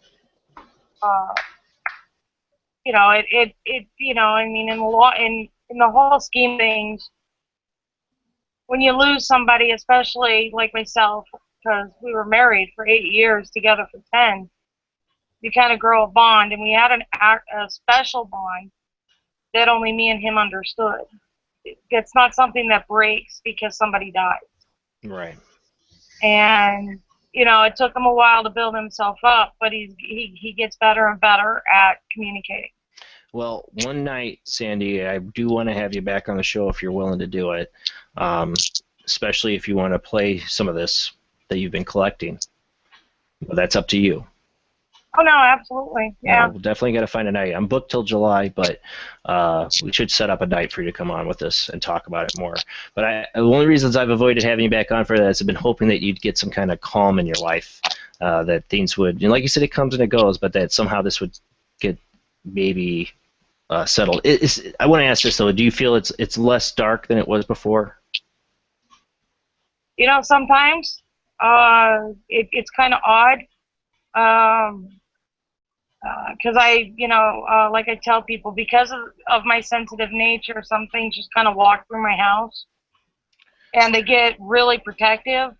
in the whole scheme of things, when you lose somebody, especially like myself, because we were married for 8 years, together for 10, you kind of grow a bond, and we had a special bond that only me and him understood. It's not something that breaks because somebody dies. Right. And it took him a while to build himself up, but he gets better and better at communicating. Well, one night, Sandy, I do want to have you back on the show if you're willing to do it, especially if you want to play some of this that you've been collecting. But that's up to you. Oh, no, absolutely. Yeah. We'll definitely got to find a night. I'm booked till July, but we should set up a night for you to come on with us and talk about it more. But the only reasons I've avoided having you back on for that is I've been hoping that you'd get some kind of calm in your life, that things would, like you said, it comes and it goes, but that somehow this would get maybe settled. I want to ask this, though. Do you feel it's less dark than it was before? You know, sometimes it's kind of odd. Because like I tell people, because of my sensitive nature, some things just kind of walk through my house, and they get really protective.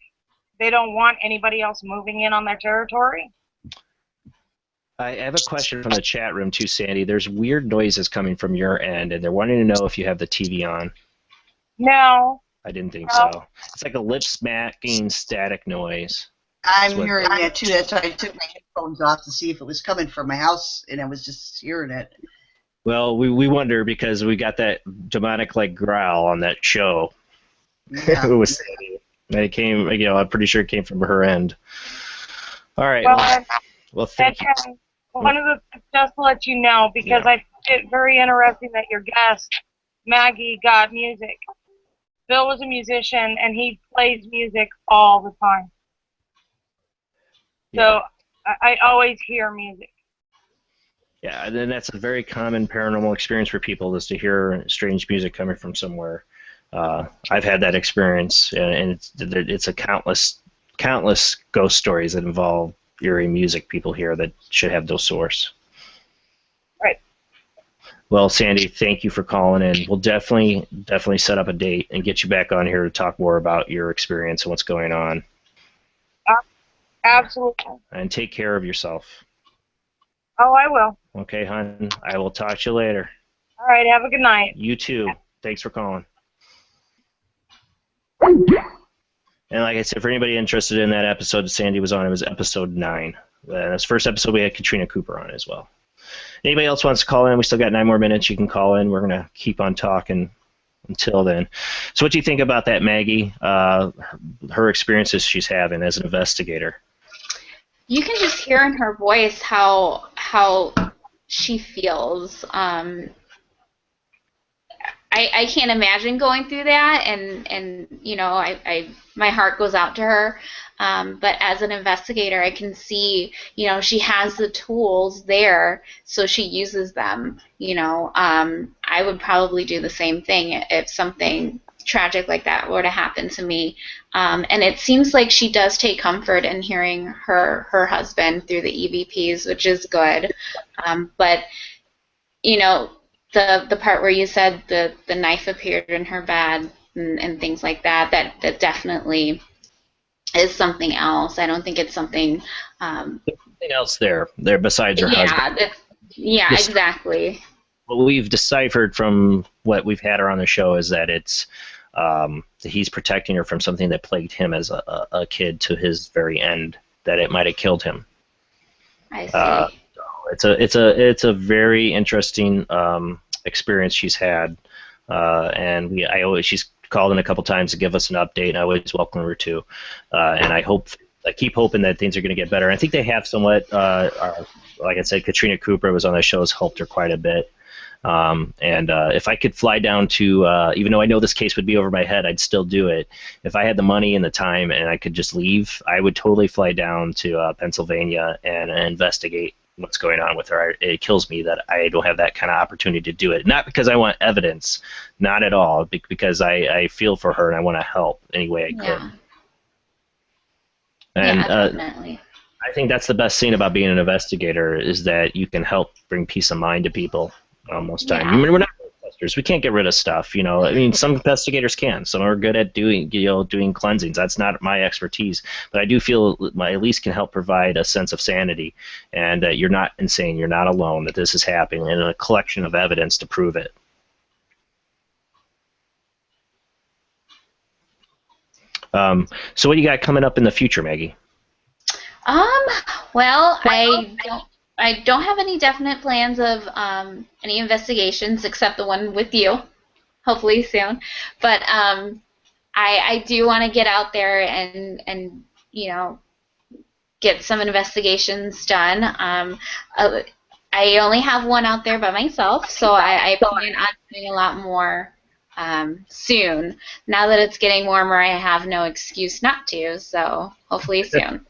They don't want anybody else moving in on their territory. I have a question from the chat room too, Sandy. There's weird noises coming from your end, and they're wanting to know if you have the TV on. No. I didn't think so. It's like a lip smacking static noise. I'm hearing that too. That's why I took my headphones off to see if it was coming from my house, and I was just hearing it. Well, we wonder because we got that demonic like growl on that show. Yeah. It was Sandy. And it came, I'm pretty sure it came from her end. All right. Well, thank you. One of the just to let you know, because I find it very interesting that your guest, Maggie, got music. Bill was a musician, and he plays music all the time. So I always hear music. Yeah, and then that's a very common paranormal experience for people, is to hear strange music coming from somewhere. I've had that experience, and it's a countless ghost stories that involve eerie music people hear that should have no source. Right. Well, Sandy, thank you for calling in. We'll definitely set up a date and get you back on here to talk more about your experience and what's going on. Absolutely. And take care of yourself. Oh, I will. Okay, hon. I will talk to you later. All right. Have a good night. You too. Thanks for calling. And like I said, for anybody interested in that episode that Sandy was on, it was episode 9. And this first episode, we had Katrina Cooper on as well. Anybody else wants to call in? We still got 9 more minutes. You can call in. We're going to keep on talking until then. So what do you think about that, Maggie? Her experiences she's having as an investigator? You can just hear in her voice how she feels. I can't imagine going through that, and my heart goes out to her. But as an investigator, I can see, she has the tools there, so she uses them. I would probably do the same thing if something tragic like that were to happen to me. And it seems like she does take comfort in hearing her husband through the EVPs, which is good. But the part where you said the knife appeared in her bed and things like that, that definitely is something else. I don't think it's something. There's something else there besides her husband. Yeah, exactly. What we've deciphered from what we've had her on the show is that it's that he's protecting her from something that plagued him as a kid to his very end, that it might have killed him. I see. It's a very interesting experience she's had, and she's called in a couple times to give us an update, and I always welcome her to. And I keep hoping that things are going to get better. I think they have somewhat. Like I said, Katrina Cooper was on the show, has helped her quite a bit. And if I could fly down to, even though I know this case would be over my head, I'd still do it. If I had the money and the time and I could just leave, I would totally fly down to Pennsylvania and investigate what's going on with her. It kills me that I don't have that kind of opportunity to do it. Not because I want evidence, not at all, because I feel for her and I want to help any way I could. And definitely. I think that's the best thing about being an investigator, is that you can help bring peace of mind to people most time. I mean, we're not Ghostbusters. We can't get rid of stuff, I mean, some investigators can. Some are good at doing cleansings. That's not my expertise, but I do feel I at least can help provide a sense of sanity, and that you're not insane, you're not alone, that this is happening, and a collection of evidence to prove it. So what do you got coming up in the future, Maggie? Well, I don't have any definite plans of any investigations except the one with you, hopefully soon. But I do want to get out there and get some investigations done. I only have one out there by myself, so I plan on doing a lot more soon. Now that it's getting warmer, I have no excuse not to, so hopefully soon.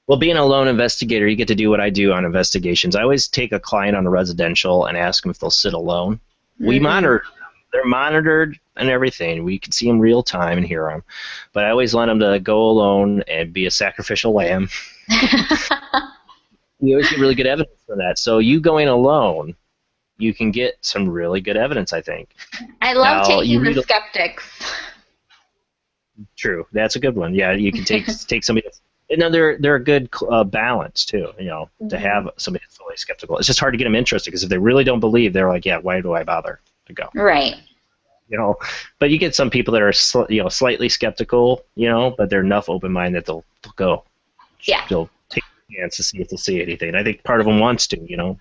Well, being a lone investigator, you get to do what I do on investigations. I always take a client on a residential and ask them if they'll sit alone. We monitor. They're monitored and everything. We could see them real time and hear them. But I always want them to go alone and be a sacrificial lamb. You always get really good evidence for that. So you going alone, you can get some really good evidence, I think. I love taking the skeptics. True, that's a good one. Yeah, you can take somebody that's, and then they're a good balance too. You know, to have somebody that's fully skeptical. It's just hard to get them interested because if they really don't believe, they're like, yeah, why do I bother to go? Right. You know, but you get some people that are slightly skeptical. You know, but they're enough open-minded that they'll go. Yeah. They'll take a chance to see if they'll see anything. I think part of them wants to, you know,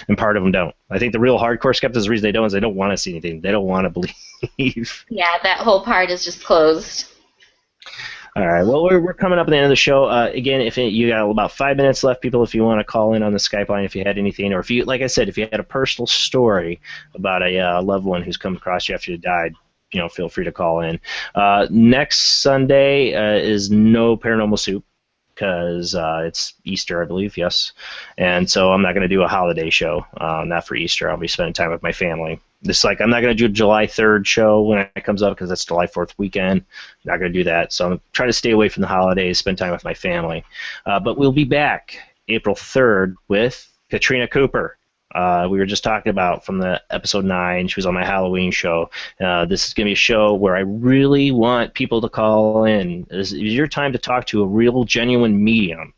and part of them don't. I think the real hardcore skeptics, the reason they don't is they don't want to see anything. They don't want to believe. Yeah, that whole part is just closed. All right. Well, we're coming up at the end of the show. Again, if you got about 5 minutes left, people, if you want to call in on the Skype line, if you had anything, or if you, like I said, if you had a personal story about a loved one who's come across you after you died, you know, feel free to call in. Next Sunday is no Paranormal Soup because it's Easter, I believe, yes. And so I'm not going to do a holiday show, not for Easter. I'll be spending time with my family. Just like I'm not going to do a July 3rd show when it comes up because that's July 4th weekend. I'm not going to do that. So I'm trying to stay away from the holidays, spend time with my family. But we'll be back April 3rd with Katrina Cooper. We were just talking about from the episode 9. She was on my Halloween show. This is going to be a show where I really want people to call in. This is your time to talk to a real, genuine medium.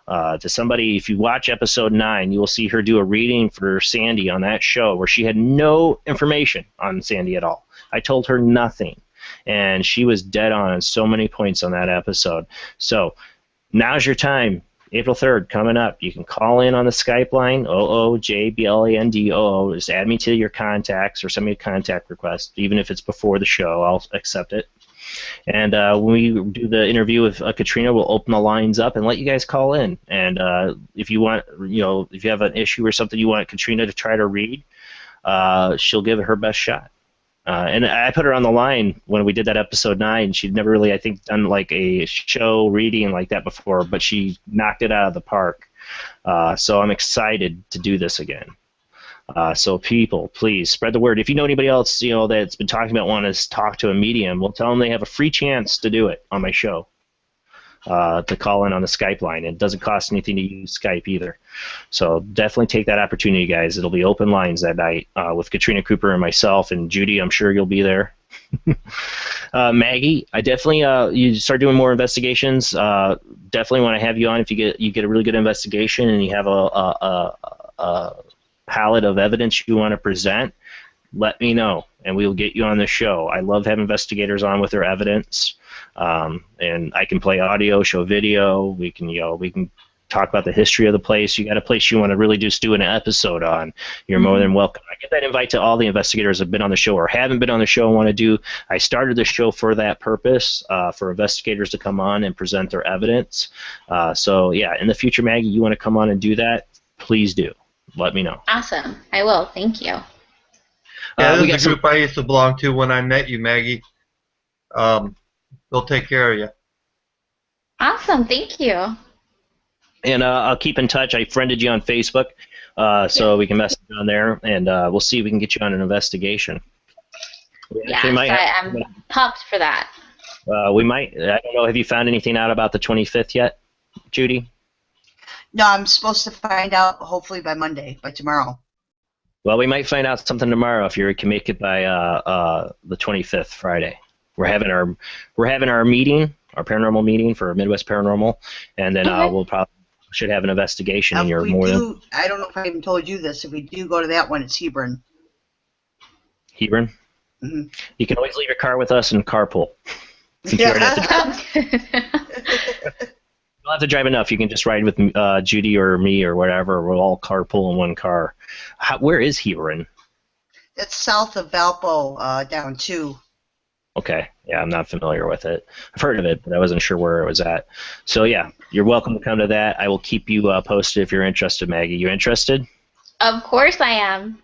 To somebody, if you watch episode 9, you will see her do a reading for Sandy on that show where she had no information on Sandy at all. I told her nothing, and she was dead on so many points on that episode. So now's your time. April 3rd coming up. You can call in on the Skype line, oojblandoo. Just add me to your contacts or send me a contact request. Even if it's before the show, I'll accept it. And when we do the interview with Katrina, we'll open the lines up and let you guys call in. And if you want, you know, if you have an issue or something you want Katrina to try to read, she'll give it her best shot. And I put her on the line when we did that episode 9. She'd never really, I think, done like a show reading like that before, but she knocked it out of the park. So I'm excited to do this again. So people, please spread the word. If you know anybody else, you know, that's been talking about wanting to talk to a medium, we'll tell them they have a free chance to do it on my show. To call in on the Skype line. It doesn't cost anything to use Skype either. So definitely take that opportunity, guys. It'll be open lines that night with Katrina Cooper and myself, and Judy, I'm sure you'll be there. Maggie, I definitely you start doing more investigations. Definitely want to have you on if you get a really good investigation and you have a palette of evidence you want to present. Let me know, and we'll get you on the show. I love having investigators on with their evidence. And I can play audio, show video. We can talk about the history of the place. You got a place you want to really just do an episode on, you're more than welcome. I get that invite to all the investigators that have been on the show or haven't been on the show and want to do. I started the show for that purpose, for investigators to come on and present their evidence. So yeah, in the future, Maggie, you want to come on and do that, please do. Let me know. Awesome. I will. Thank you. Yeah, this is a group I used to belong to when I met you, Maggie. They'll take care of you. Awesome. Thank you. And I'll keep in touch. I friended you on Facebook, so we can message on there, and we'll see if we can get you on an investigation. I'm pumped for that. We might. I don't know. Have you found anything out about the 25th yet, Judy? No, I'm supposed to find out hopefully by Monday, by tomorrow. Well, we might find out something tomorrow if you can make it by the 25th, Friday. We're having our meeting, our paranormal meeting for Midwest Paranormal, and then we'll probably should have an investigation. And you're more than. I don't know if I even told you this. If we do go to that one, it's Hebron. Hebron. Mm-hmm. You can always leave your car with us and carpool. Yeah. You don't have to drive enough. You can just ride with Judy or me or whatever. We'll all carpool in one car. Where is Hebron? It's south of Valpo, down 2. Okay. Yeah, I'm not familiar with it. I've heard of it, but I wasn't sure where it was at. So, yeah, you're welcome to come to that. I will keep you posted if you're interested, Maggie. You interested? Of course I am.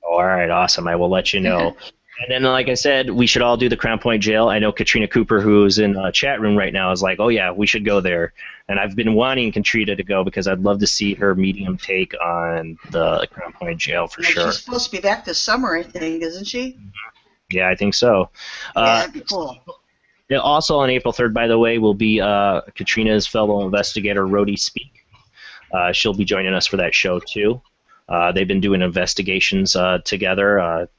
All right, awesome. I will let you know. And then, like I said, we should all do the Crown Point Jail. I know Katrina Cooper, who's in the chat room right now, is like, oh, yeah, we should go there. And I've been wanting Katrina to go because I'd love to see her medium take on the Crown Point Jail for sure. She's supposed to be back this summer, I think, isn't she? Yeah, I think so. That'd be cool. Yeah, also on April 3rd, by the way, will be Katrina's fellow investigator, Rhodey Speak. She'll be joining us for that show, too. They've been doing investigations together,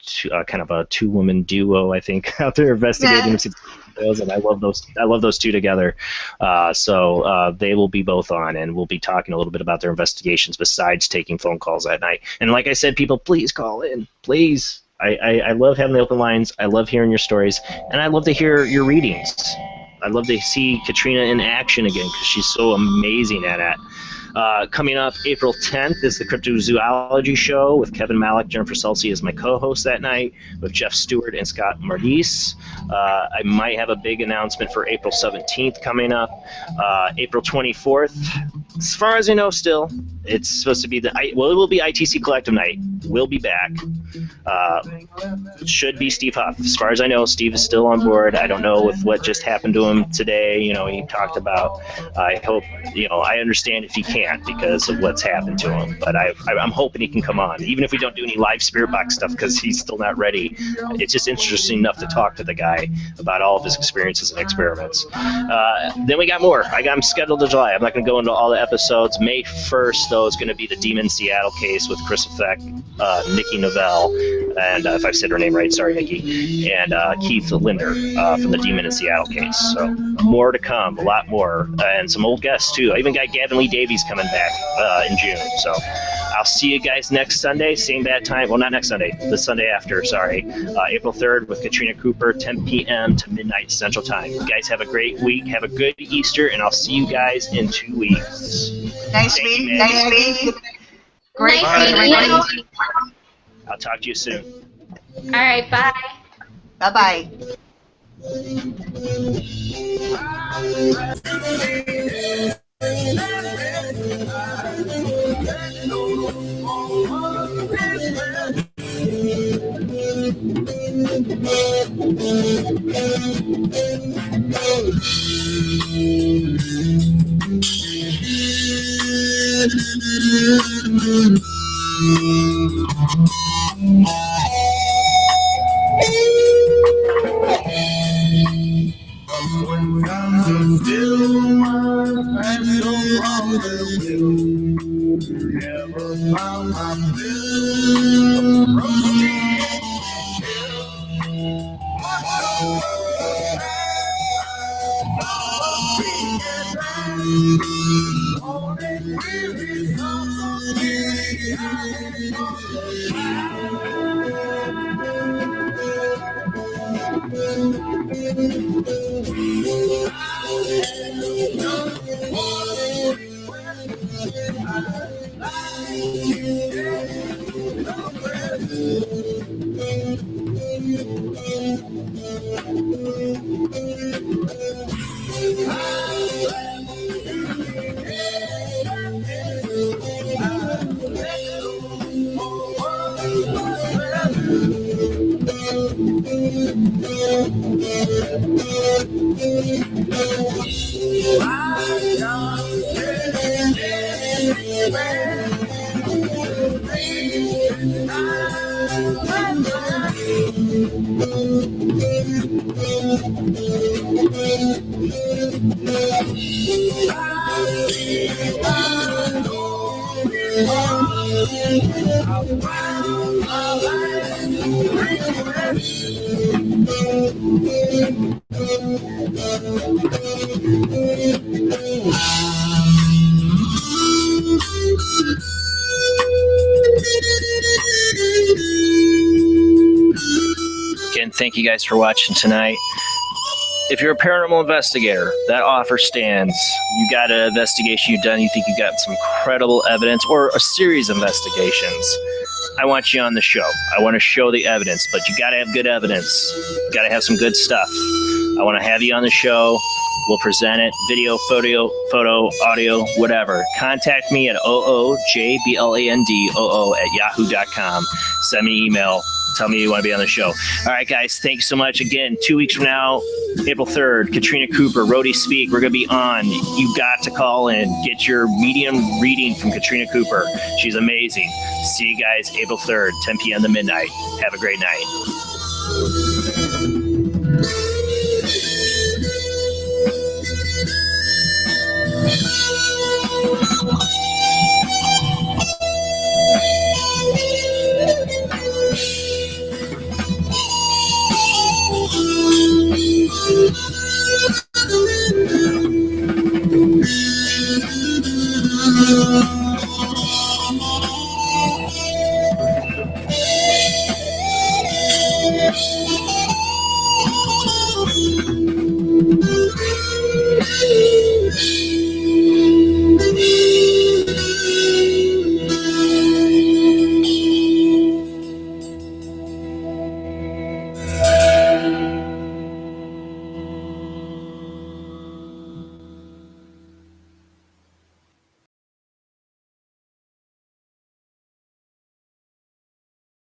kind of a two-woman duo, I think, out there investigating those, and I love those two together. So they will be both on, and we'll be talking a little bit about their investigations besides taking phone calls at night. And like I said, people, please call in, please. I love having the open lines. I love hearing your stories, and I love to hear your readings. I'd love to see Katrina in action again because she's so amazing at it. Coming up April 10th is the Cryptozoology Show with Kevin Malik. Jennifer Selce as my co-host that night with Jeff Stewart and Scott Mardis. I might have a big announcement for April 17th coming up. April 24th, as far as I know still, it's supposed to be it will be ITC Collective Night. We'll be back. It should be Steve Huff. As far as I know, Steve is still on board. I don't know with what just happened to him today. He talked about, I hope, I understand if he can't because of what's happened to him. But I'm hoping he can come on, even if we don't do any live spirit box stuff because he's still not ready. It's just interesting enough to talk to the guy about all of his experiences and experiments. Then we got more. I got him scheduled to July. I'm not going to go into all the episodes. May 1st, though, is going to be the Demon Seattle case with Chris Effect, Nikki Novell, and if I've said her name right, sorry, Nikki, and Keith Linder from the Demon in Seattle case. So more to come, a lot more, and some old guests, too. I even got Gavin Lee Davies coming back in June. So I'll see you guys next Sunday, same bad time. Well, not next Sunday, the Sunday after, sorry. April 3rd with Katrina Cooper, 10 p.m. to midnight Central Time. You guys have a great week. Have a good Easter, and I'll see you guys in 2 weeks. Nice meeting. Great. I'll talk to you soon. All right, bye. Bye-bye. Again, thank you guys for watching tonight. If you're a paranormal investigator, that offer stands. You got an investigation you've done, you think you got some credible evidence, or a series of investigations, I want you on the show. I want to show the evidence, but you got to have good evidence. You got to have some good stuff. I want to have you on the show. We'll present it, video, photo, audio, whatever. Contact me at oojblandoo@yahoo.com. Send me an email. Tell me you want to be on the show. All right, guys, thanks so much. Again, 2 weeks from now, April 3rd, Katrina Cooper, Rhodey Speak. We're going to be on. You got to call in. Get your medium reading from Katrina Cooper. She's amazing. See you guys April 3rd, 10 p.m. to midnight. Have a great night. Blandoo.